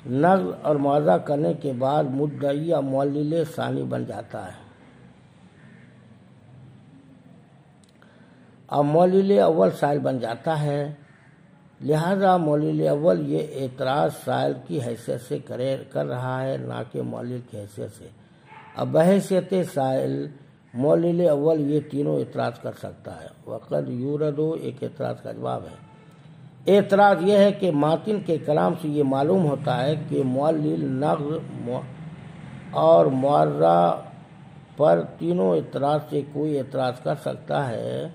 Speaker 2: نقض اور معارضہ کرنے کے بعد مدعی یا معلل ثانی بن جاتا ہے، اور معلل اول سائل بن جاتا ہے، لہذا معلل اول یہ اعتراض سائل کی حیثیت سے کر رہا ہے، نہ کہ معلل کی حیثیت سے۔ اب بحیثیت سائل معلل اول یہ تینوں اعتراض کر سکتا ہے۔ وقد یورد، ایک اعتراض کا جواب ہے۔ اعتراض یہ ہے کہ ماتن کے کلام سے یہ معلوم ہوتا ہے کہ معلل نقض اور معارضہ پر تینوں اعتراض سے کوئی اعتراض کر سکتا ہے،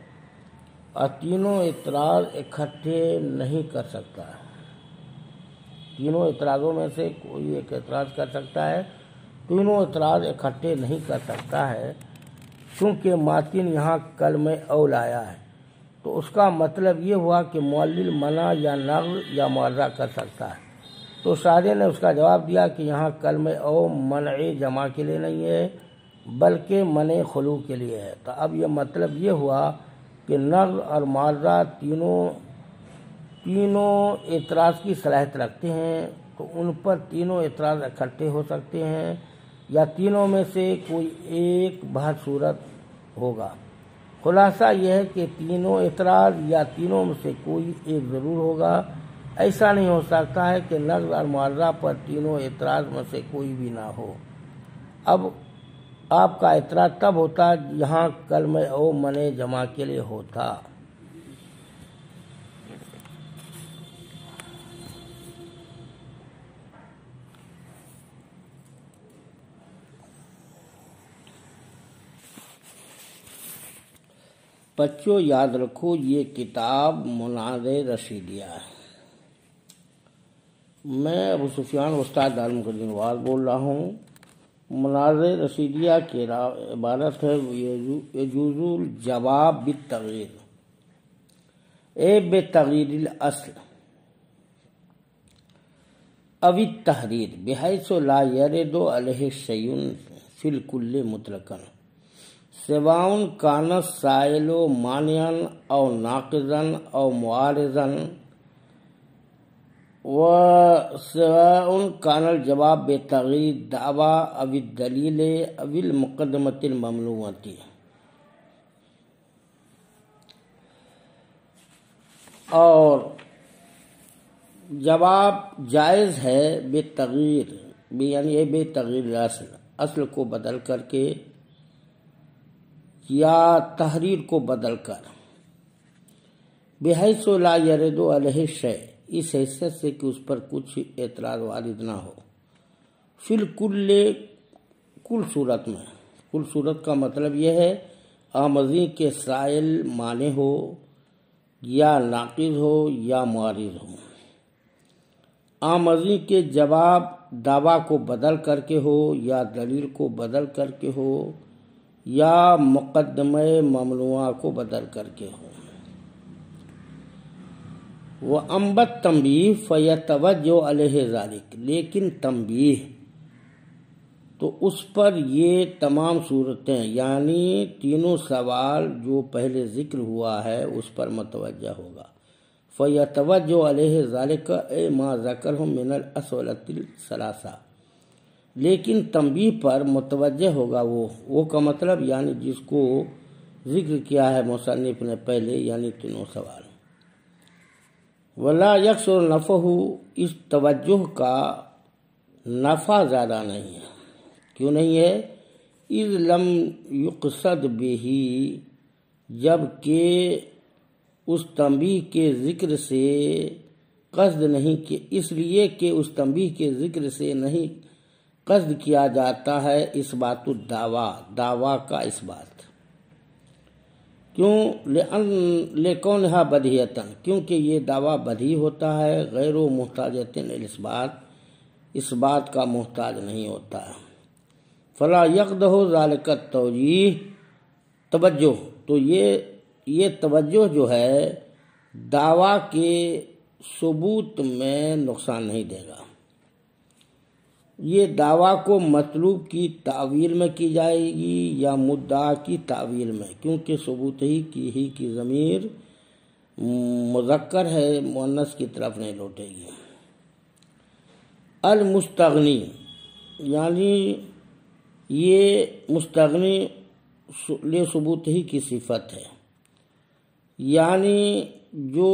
Speaker 2: اور تینوں اعتراض اکٹھے نہیں کر سکتا ہے۔ تینوں اعتراضوں میں سے کوئی ایک اعتراض کر سکتا ہے، تینوں اعتراض اکٹھے نہیں کر سکتا ہے۔ چونکہ ماتن یہاں کلمہ اول آیا ہے تو اس کا مطلب یہ ہوا کہ معلل منع یا نقل یا معارضہ کر سکتا ہے۔ تو شارح نے اس کا جواب دیا کہ یہاں کلمہ او منع جمع کے لیے نہیں ہے بلکہ منع خلو کے لیے ہے۔ تو اب یہ مطلب یہ ہوا کہ نقل اور معارضہ تینوں اعتراض کی صلاحیت رکھتے ہیں، تو ان پر تینوں اعتراض اکٹھے ہو سکتے ہیں یا تینوں میں سے کوئی ایک بہر صورت ہوگا۔ خلاصہ یہ ہے کہ تینوں اعتراض یا تینوں میں سے کوئی ایک ضرور ہوگا۔ ایسا نہیں ہو سکتا ہے کہ نقل اور معارضہ پر تینوں اعتراض میں سے کوئی بھی نہ ہو۔ اب آپ کا اعتراض تب ہوتا یہاں کلمہ او منع جمع کے لیے ہوتا۔ بچوں یاد رکھو یہ کتاب مناظر رشیدیہ ہے۔ میں ابو سفیان استاد دارالمقدم نواز بول رہا ہوں۔ مناظر رشیدیہ کی عبارت ہے یجوز الجواب بالتغییر بتغییر الاصل او التحریر بحیث لا یرد علیہ شیء فی الکل مطلقا سواء کان السائل مانعا او ناقضا او معارضا وسواء کان الجواب بتغییر الدعوی او الدلیل او المقدمۃ الممنوعۃ۔ اور جواب جائز ہے بتغییر یعنی بے تغییر اصل کو بدل کر کے یا تحریر کو بدل کر، بحیث لا یرد علیہ شیء اس حیثیت سے کہ اس پر کچھ اعتراض وارد نہ ہو، فی الکل کل صورت میں۔ کل صورت کا مطلب یہ ہے آمدی کے سائل معنی ہو یا ناقض ہو یا معارض ہو، آمدی کے جواب دعویٰ کو بدل کر کے ہو یا دلیل کو بدل کر کے ہو یا مقدمہ ممنوعہ کو بدل کر کے ہو۔ وَأَمَّا التَّنبِیہ فَیَتَوَجَّہُ عَلَیہ ذَلِکَ، لیکن تنبیہ تو اس پر یہ تمام صورتیں یعنی تینوں سوال جو پہلے ذکر ہوا ہے اس پر متوجہ ہوگا۔ فَیَتَوَجَّہُ عَلَیہ ذَلِکَ اے ما ذَکَرَہ من الاسئلۃ الثلاثہ، لیکن تنبیہ پر متوجہ ہوگا وہ کا مطلب یعنی جس کو ذکر کیا ہے مصنف نے پہلے یعنی تینوں سوال۔ ولا یکثر نفعہ، اس توجہ کا نفع زیادہ نہیں ہے۔ کیوں نہیں ہے؟ اذ لم یقصد بہ، جبکہ اس تنبیہ کے ذکر سے قصد نہیں کہ اس لیے کہ اس تنبیہ کے ذکر سے نہیں قصد کیا جاتا ہے اس بات دعویٰ کا اس بات۔ کیوں؟ لکونہا بدیہۃً، کیونکہ یہ دعویٰ بدیہی ہوتا ہے، غیر محتاجۃ الاثبات، اس بات کا محتاج نہیں ہوتا ہے۔ فلا یقدح ذلک التوجیہ، توجہ تو یہ توجہ جو ہے دعویٰ کے ثبوت میں نقصان نہیں دے گا۔ یہ دعویٰ کو مطلوب کی تعویل میں کی جائے گی یا مدعا کی تعویل میں، کیونکہ ثبوت ہی کی ضمیر مذکر ہے، مؤنث کی طرف نہیں لوٹے گی۔ المستغنی یعنی یہ مستغنی لے ثبوت ہی کی صفت ہے، یعنی جو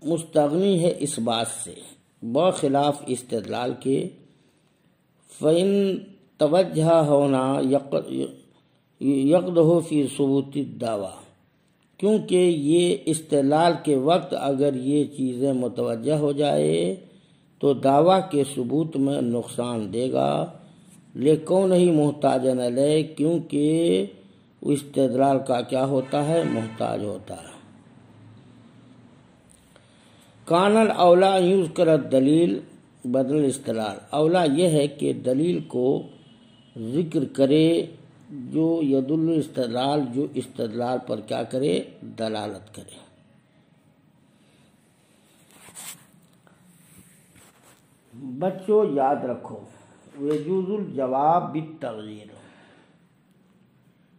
Speaker 2: مستغنی ہے اس بات سے بخلاف استدلال کے، فَإِن توجہ ہونا یقدح فی ثبوت الدعویٰ، کیونکہ یہ استدلال کے وقت اگر یہ چیزیں متوجہ ہو جائے تو دعویٰ کے ثبوت میں نقصان دے گا، لیکن ہی محتاجن علیہ، کیونکہ استدلال کا کیا ہوتا ہے؟ محتاج ہوتا ہے۔ کان الاولا یذکر الدلیل بدل استدلال، اولا یہ ہے کہ دلیل کو ذکر کرے جو یدل استدلال جو استدلال پر کیا کرے، دلالت کرے۔ بچوں یاد رکھو، وجوز الجواب بالتغییر،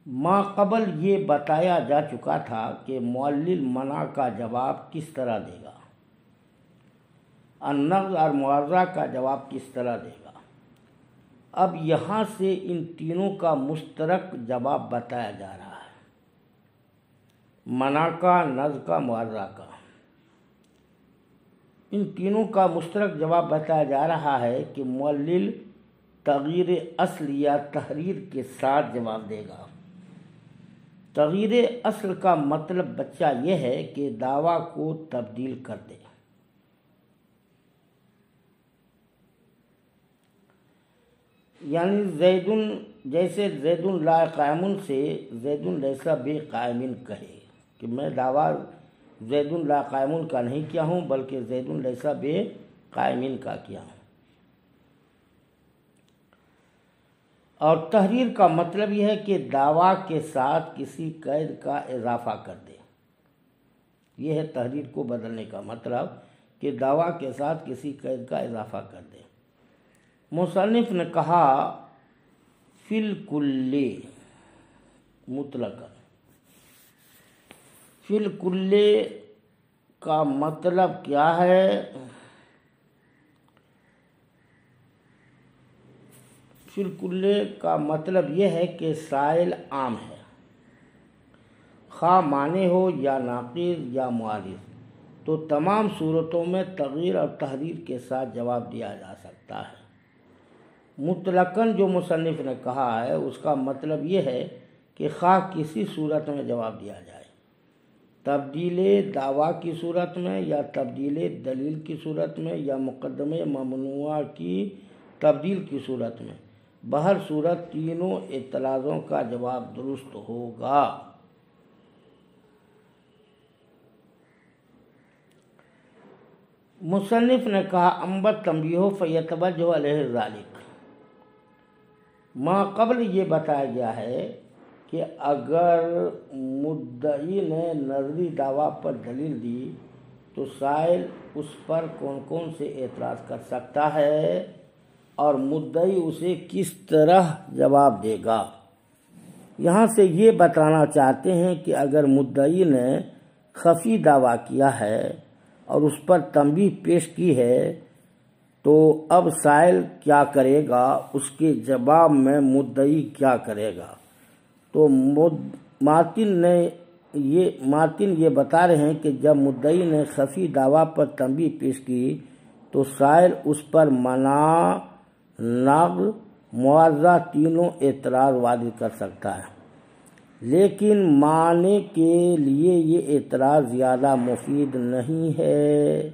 Speaker 2: ما قبل یہ بتایا جا چکا تھا کہ معلل منع کا جواب کس طرح دے گا، النقض اور معارضہ کا جواب کس طرح دے گا۔ اب یہاں سے ان تینوں کا مشترک جواب بتایا جا رہا ہے، منع کا، نقض کا، معارضہ کا۔ ان تینوں کا مشترک جواب بتایا جا رہا ہے کہ معلل تغییر اصل یا تحریر کے ساتھ جواب دے گا۔ تغییر اصل کا مطلب بچہ یہ ہے کہ دعویٰ کو تبدیل کر دے۔ یعنی جیسے زید لا قائم سے زید لیس بے قائم کہے کہ میں دعویٰ زید لا قائم کا نہیں کیا ہوں بلکہ زید لیس بے قائم کا کیا ہوں۔ اور تحریر کا مطلب یہ ہے کہ دعویٰ کے ساتھ کسی قید کا اضافہ کر دے۔ یہ ہے تحریر کو بدلنے کا مطلب، کہ دعویٰ کے ساتھ کسی قید کا اضافہ کر دے۔ مصنف نے کہا فی الکل مطلقاً، فی الکل کا مطلب کیا ہے؟ فی الکل کا مطلب یہ ہے کہ سائل عام ہے، خواہ مانع ہو یا ناقض یا معارض، تو تمام صورتوں میں تغییر اور تحریر کے ساتھ جواب دیا جا سکتا ہے۔ مطلقاً جو مصنف نے کہا ہے اس کا مطلب یہ ہے کہ خواہ کسی صورت میں جواب دیا جائے، تبدیل دعویٰ کی صورت میں یا تبدیل دلیل کی صورت میں یا مقدمے ممنوعہ کی تبدیل کی صورت میں، بہر صورت تینوں اعتراضوں کا جواب درست ہوگا۔ مصنف نے کہا اما تنبیہ فیتوجہ علیہ ذالک، ما قبل یہ بتایا گیا ہے کہ اگر مدعی نے نظری دعویٰ پر دلیل دی تو سائل اس پر کون کون سے اعتراض کر سکتا ہے اور مدعی اسے کس طرح جواب دے گا۔ یہاں سے یہ بتانا چاہتے ہیں کہ اگر مدعی نے خفی دعویٰ کیا ہے اور اس پر تنبیہ پیش کی ہے تو اب سائل کیا کرے گا، اس کے جواب میں مدعی کیا کرے گا۔ تو ماتن یہ بتا رہے ہیں کہ جب مدعی نے خفی دعویٰ پر تنبیہ پیش کی تو سائل اس پر منع، نقض، معارضہ تینوں اعتراض وارد کر سکتا ہے، لیکن معنی کے لیے یہ اعتراض زیادہ مفید نہیں ہے۔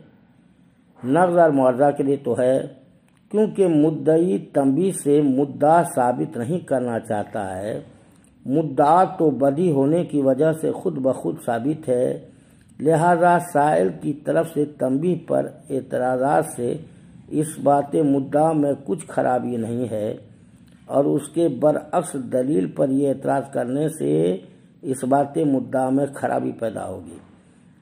Speaker 2: نقض اور معارضہ کے لیے تو ہے، کیونکہ مدعی تنبیہ سے مدعا ثابت نہیں کرنا چاہتا ہے۔ مدعا تو بدی ہونے کی وجہ سے خود بخود ثابت ہے، لہذا سائل کی طرف سے تنبیہ پر اعتراضات سے اس بات مدعا میں کچھ خرابی نہیں ہے، اور اس کے برعکس دلیل پر یہ اعتراض کرنے سے اس بات مدعا میں خرابی پیدا ہوگی،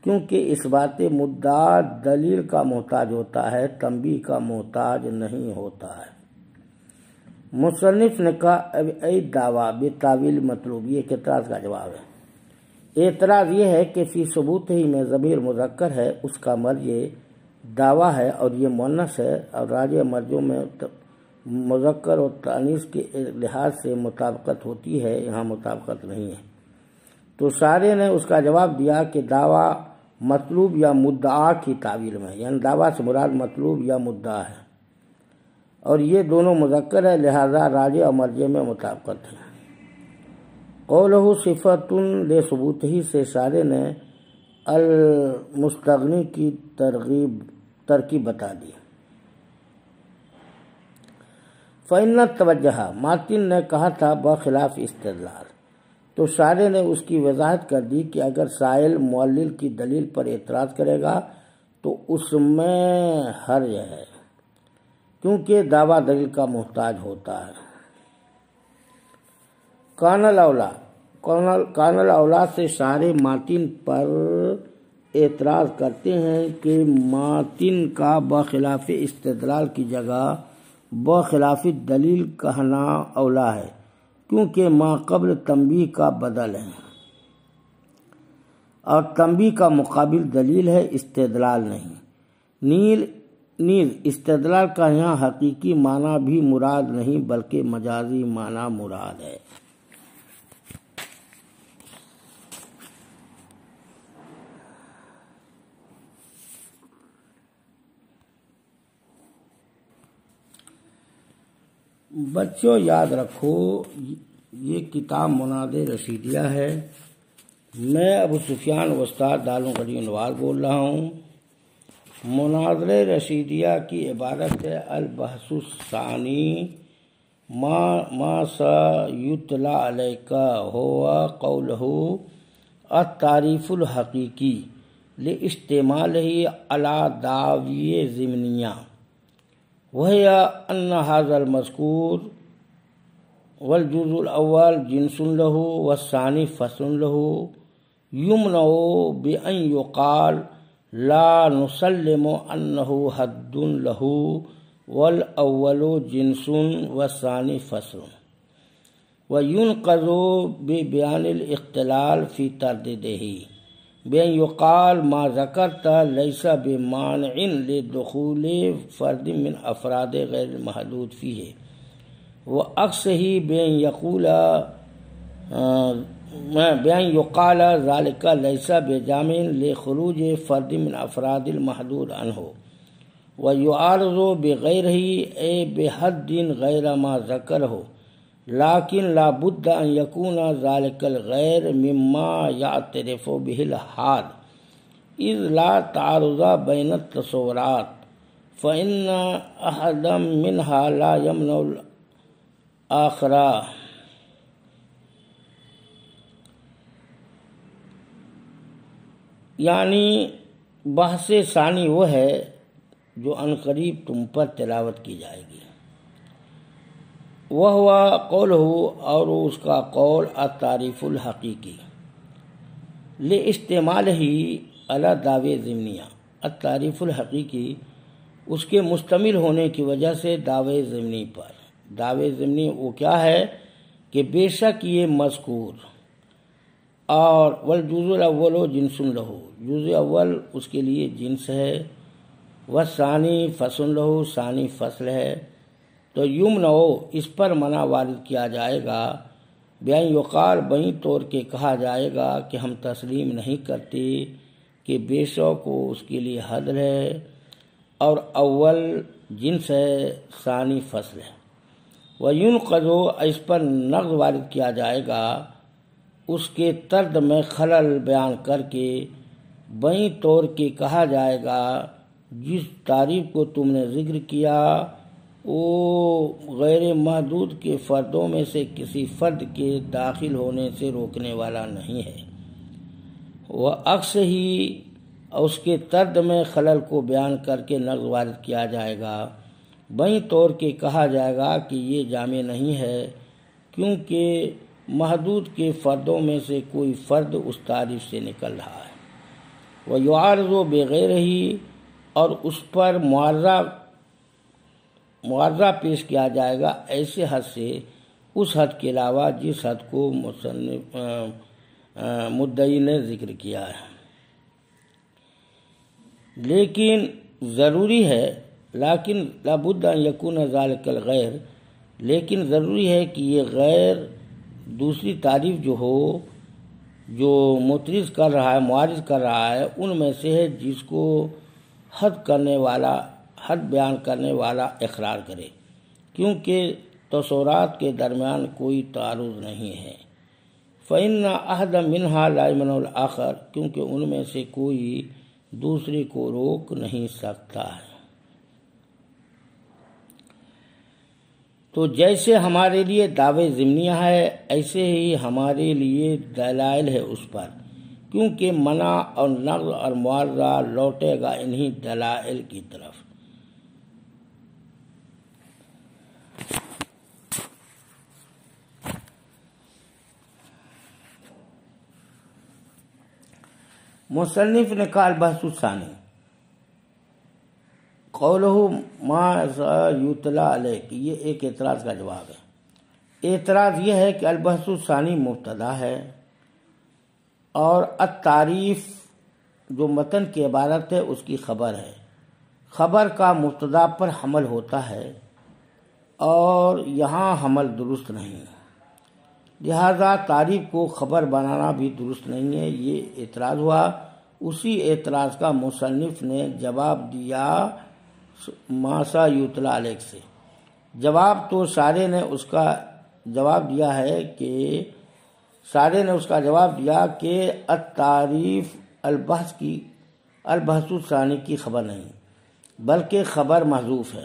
Speaker 2: کیونکہ اس بات مدعا دلیل کا محتاج ہوتا ہے، تنبیہ کا محتاج نہیں ہوتا ہے۔ مصنف نے کہا اب ای دعویٰ بتاویل مطلوب، یہ اعتراض کا جواب ہے۔ اعتراض یہ ہے کہ فی ثبوت ہی میں ضمیر مذکر ہے، اس کا مرجع دعویٰ ہے اور یہ مؤنث ہے، اور راجع مرجع میں مذکر اور تانیث کے لحاظ سے مطابقت ہوتی ہے، یہاں مطابقت نہیں ہے۔ تو سارے نے اس کا جواب دیا کہ دعویٰ مطلوب یا مدعا کی تعویل میں، یعنی دعویٰ سے مراد مطلوب یا مدعا ہے، اور یہ دونوں مذکر ہے، لہذا راجع اور مرجع میں مطابقت ہے۔ قولہ صفت لثبوتہ سے سارے نے المستغنی کی ترکیب بتا دی۔ فإن التوجہ، ماتن نے کہا تھا بخلاف استدلال، تو سارے نے اس کی وضاحت کر دی کہ اگر سائل معلل کی دلیل پر اعتراض کرے گا تو اس میں حرج ہے، کیونکہ دعویٰ دلیل کا محتاج ہوتا ہے۔ کان الاولا سے شارح ماتن پر اعتراض کرتے ہیں کہ ماتن کا بخلاف استدلال کی جگہ بخلاف دلیل کہنا اولا ہے، کیونکہ ما قبل تنبیہ کا بدل ہے اور تنبیہ کا مقابل دلیل ہے، استدلال نہیں۔ نیز استدلال کا یہاں حقیقی معنی بھی مراد نہیں بلکہ مجازی معنی مراد ہے۔ بچوں یاد رکھو، یہ کتاب مناظر رشیدیہ ہے۔ میں ابو سفیان استاد دارالعلوم نواز بول رہا ہوں۔ مناظر رشیدیہ کی عبارت ہے البحث الثانی ما سیتلی علیک ہوا قولہ التعریف الحقیقی لاستعمالہ علی دعوی ضمنیہ وہی ان ھذا المذکور والجزء الاول جنس له والثانی فصل له یمنع بأن یقال لا نسلم انه حد له والاول جنس والثانی فصل وينقذ ببيان الاختلال في تردده بأن يقال ما ذكرت ليس بمانع لدخول فرد من افراد غیر المحدود فيه وعكسه بأن يقال ذلك ليس بجامع لخروج فرد من افراد المحدود عنه ويعارض بغيره أي بحد غير ما ذكره لیکن لا بد ان یکون ذلك الغیر مما یعترف به الحال اذ لا تعارض بین التصورات فإن احدا منها لا یمنع الآخر۔ یعنی بحث ثانی وہ ہے جو عنقریب تم پر تلاوت کی جائے گی، وہ ہوا قولہ اور اس کا قول التعریف الحقیقی لاستعمالہ علی دعوی ضمنیہ، التعریف الحقیقی اس کے مشتمل ہونے کی وجہ سے دعوی ضمنی پر۔ دعوی ضمنی وہ کیا ہے کہ بے شک یہ مذکور اور والجزء الاول جنس لہ، جزء اول اس کے لیے جنس ہے، والثانی فصل لہ، ثانی فصل ہے، تو یمنع اس پر منع وارد کیا جائے گا، بیان یقال بہیں طور کے کہا جائے گا کہ ہم تسلیم نہیں کرتے کہ بے شک اس کے لیے حد ہے اور اول جنس ہے، ثانی فصل ہے۔ وینقض اس پر نقض وارد کیا جائے گا، اس کے طرد میں خلل بیان کر کے بہیں طور کے کہا جائے گا جس تعریف کو تم نے ذکر کیا وہ غیر محدود کے فردوں میں سے کسی فرد کے داخل ہونے سے روکنے والا نہیں ہے، وہ عکس ہی اس کے طرد میں خلل کو بیان کر کے نقض وارد کیا جائے گا، بہیں طور کے کہا جائے گا کہ یہ جامع نہیں ہے کیونکہ محدود کے فردوں میں سے کوئی فرد اس تعریف سے نکل رہا ہے، وہ یعارض بغیر ہی اور اس پر معارضہ پیش کیا جائے گا ایسے حد سے، اس حد کے علاوہ جس حد کو مدعی نے ذکر کیا ہے۔ لیکن ضروری ہے، لیکن لابد ان یکون ذلک الغیر، لیکن ضروری ہے کہ یہ غیر دوسری تعریف جو ہو جو مترز کر رہا ہے، معارض کر رہا ہے، ان میں سے ہے جس کو حد بیان کرنے والا اقرار کرے، کیونکہ تصورات کے درمیان کوئی تعارض نہیں ہے۔ فإن أحد منها لا يمنع الآخر، کیونکہ ان میں سے کوئی دوسرے کو روک نہیں سکتا ہے۔ تو جیسے ہمارے لیے دعوی ضمنیہ ہے ایسے ہی ہمارے لیے دلائل ہے اس پر، کیونکہ منع اور نقض اور معارضہ لوٹے گا انہی دلائل کی طرف۔ مصنف نے کہا البحث الثانی قولہ ما یتلا علیک، یہ ایک اعتراض کا جواب ہے۔ اعتراض یہ ہے کہ البحث الثانی مبتدا ہے اور التعریف جو متن کی عبارت ہے اس کی خبر ہے۔ خبر کا مبتدا پر حمل ہوتا ہے اور یہاں حمل درست نہیں، لہذا تعریف کو خبر بنانا بھی درست نہیں ہے، یہ اعتراض ہوا۔ اسی اعتراض کا مصنف نے جواب دیا ماسا یتلا علیک سے۔ جواب تو سارے نے اس کا جواب دیا ہے کہ التعریف البحث الثانی کی خبر نہیں بلکہ خبر محذوف ہے۔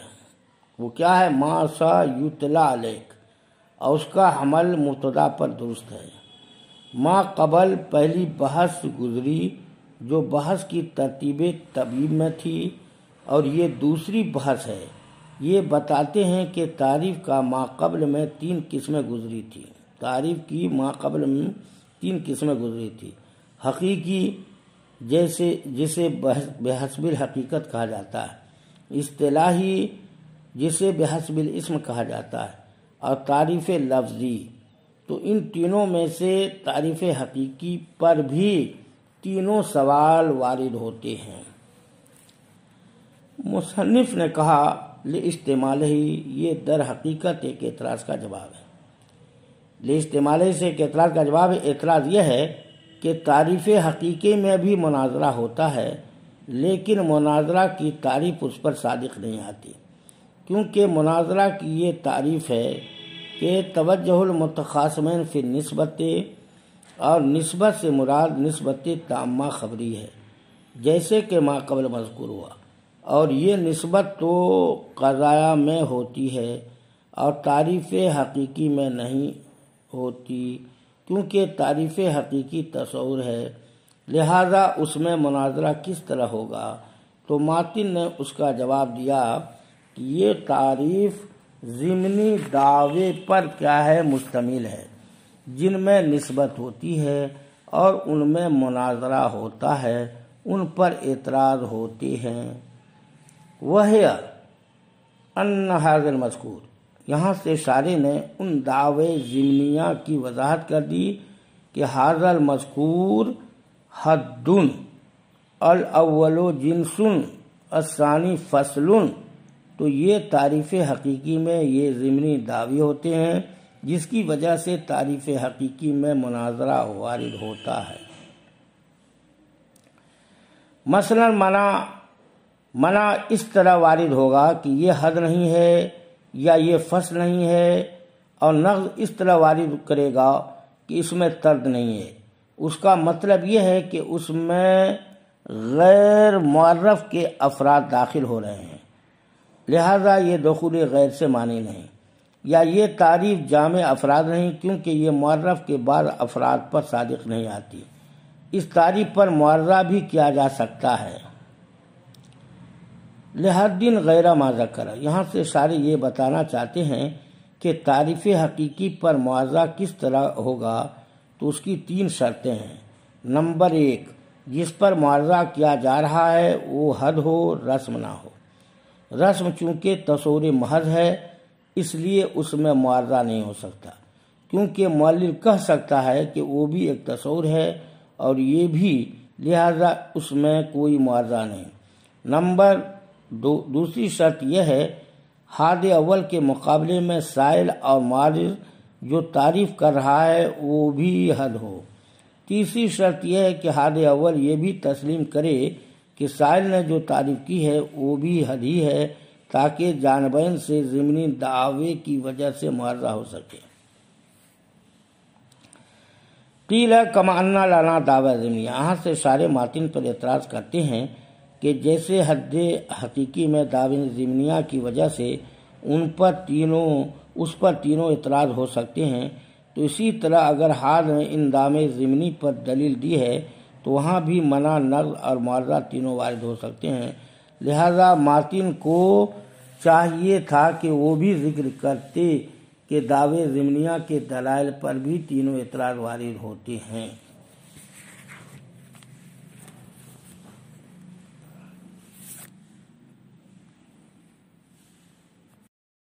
Speaker 2: وہ کیا ہے؟ ماسا یتلا علیک، اور اس کا حمل مبتدا پر درست ہے۔ ما قبل پہلی بحث گزری جو بحث کی ترتیب طبیب میں تھی، اور یہ دوسری بحث ہے۔ یہ بتاتے ہیں کہ تعریف کا ما قبل میں 3 قسمیں گزری تھی۔ تعریف کی ما قبل میں 3 قسمیں گزری تھی۔ حقیقی جسے بحسب الحقیقت کہا جاتا ہے، اصطلاحی جسے بحسب الاسم کہا جاتا ہے، اور تعریف لفظی۔ تو ان تینوں میں سے تعریف حقیقی پر بھی تینوں سوال وارد ہوتے ہیں۔ مصنف نے کہا لاستعمالہ، یہ در حقیقت ایک اعتراض کا جواب ہے۔ لاستعمالہ سے ایک اعتراض کا جواب ہے۔ اعتراض یہ ہے کہ تعریف حقیقی میں بھی مناظرہ ہوتا ہے، لیکن مناظرہ کی تعریف اس پر صادق نہیں آتی، کیونکہ مناظرہ کی یہ تعریف ہے کہ توجہ المتخاصمین فی النسبت، اور نسبت سے مراد نسبت تامہ خبری ہے، جیسے کہ ما قبل مذکور ہوا، اور یہ نسبت تو قضایا میں ہوتی ہے اور تعریف حقیقی میں نہیں ہوتی، کیونکہ تعریف حقیقی تصور ہے، لہذا اس میں مناظرہ کس طرح ہوگا؟ تو ماتن نے اس کا جواب دیا کہ یہ تعریف ضمنی دعوے پر کیا ہے؟ مشتمل ہے، جن میں نسبت ہوتی ہے اور ان میں مناظرہ ہوتا ہے، ان پر اعتراض ہوتے ہیں۔ وہی ان ھذا المذکور، یہاں سے شارح نے ان دعوے ضمنیہ کی وضاحت کر دی کہ ھذا المذکور حد الاول جنس الثانی فصل، تو یہ تعریف حقیقی میں یہ ضمنی دعوے ہوتے ہیں جس کی وجہ سے تعریف حقیقی میں مناظرہ وارد ہوتا ہے۔ مثلا منع اس طرح وارد ہوگا کہ یہ حد نہیں ہے یا یہ فصل نہیں ہے، اور نقض اس طرح وارد کرے گا کہ اس میں طرد نہیں ہے۔ اس کا مطلب یہ ہے کہ اس میں غیر معرف کے افراد داخل ہو رہے ہیں، لہذا یہ دخول غیر سے معنی نہیں، یا یہ تعریف جامع افراد نہیں، کیونکہ یہ معرف کے بعد افراد پر صادق نہیں آتی۔ اس تعریف پر معارضہ بھی کیا جا سکتا ہے۔ لحد غیر ما ذکر، یہاں سے شارح یہ بتانا چاہتے ہیں کہ تعریف حقیقی پر معارضہ کس طرح ہوگا، تو اس کی 3 شرطیں ہیں۔ نمبر 1، جس پر معارضہ کیا جا رہا ہے وہ حد ہو، رسم نہ ہو۔ رسم چونکہ تصور محض ہے، اس لیے اس میں معارضہ نہیں ہو سکتا، کیونکہ معلل کہہ سکتا ہے کہ وہ بھی ایک تصور ہے اور یہ بھی، لہذا اس میں کوئی معارضہ نہیں۔ نمبر 2، دوسری شرط یہ ہے حد اول کے مقابلے میں سائل اور معارض جو تعریف کر رہا ہے وہ بھی حد ہو۔ تیسری شرط یہ ہے کہ حد اول یہ بھی تسلیم کرے کہ سائل نے جو تعریف کی ہے وہ بھی حد ہی ہے، تاکہ جانبین سے ضمنی دعوے کی وجہ سے معارضہ ہو سکے۔ قیل کما ان لنا دعوی ضمنیہ، یہاں سے شارح ماتن پر اعتراض کرتے ہیں کہ جیسے حد حقیقی میں دعوی ضمنیہ کی وجہ سے اس پر تینوں اعتراض ہو سکتے ہیں، تو اسی طرح اگر حاد نے ان دعوے ضمنی پر دلیل دی ہے تو وہاں بھی منع، نقض اور معارضہ تینوں وارد ہو سکتے ہیں۔ لہذا ماتن کو چاہیے تھا کہ وہ بھی ذکر کرتے کہ دعوے ضمنیہ کے دلائل پر بھی تینوں اعتراض وارد ہوتے ہیں۔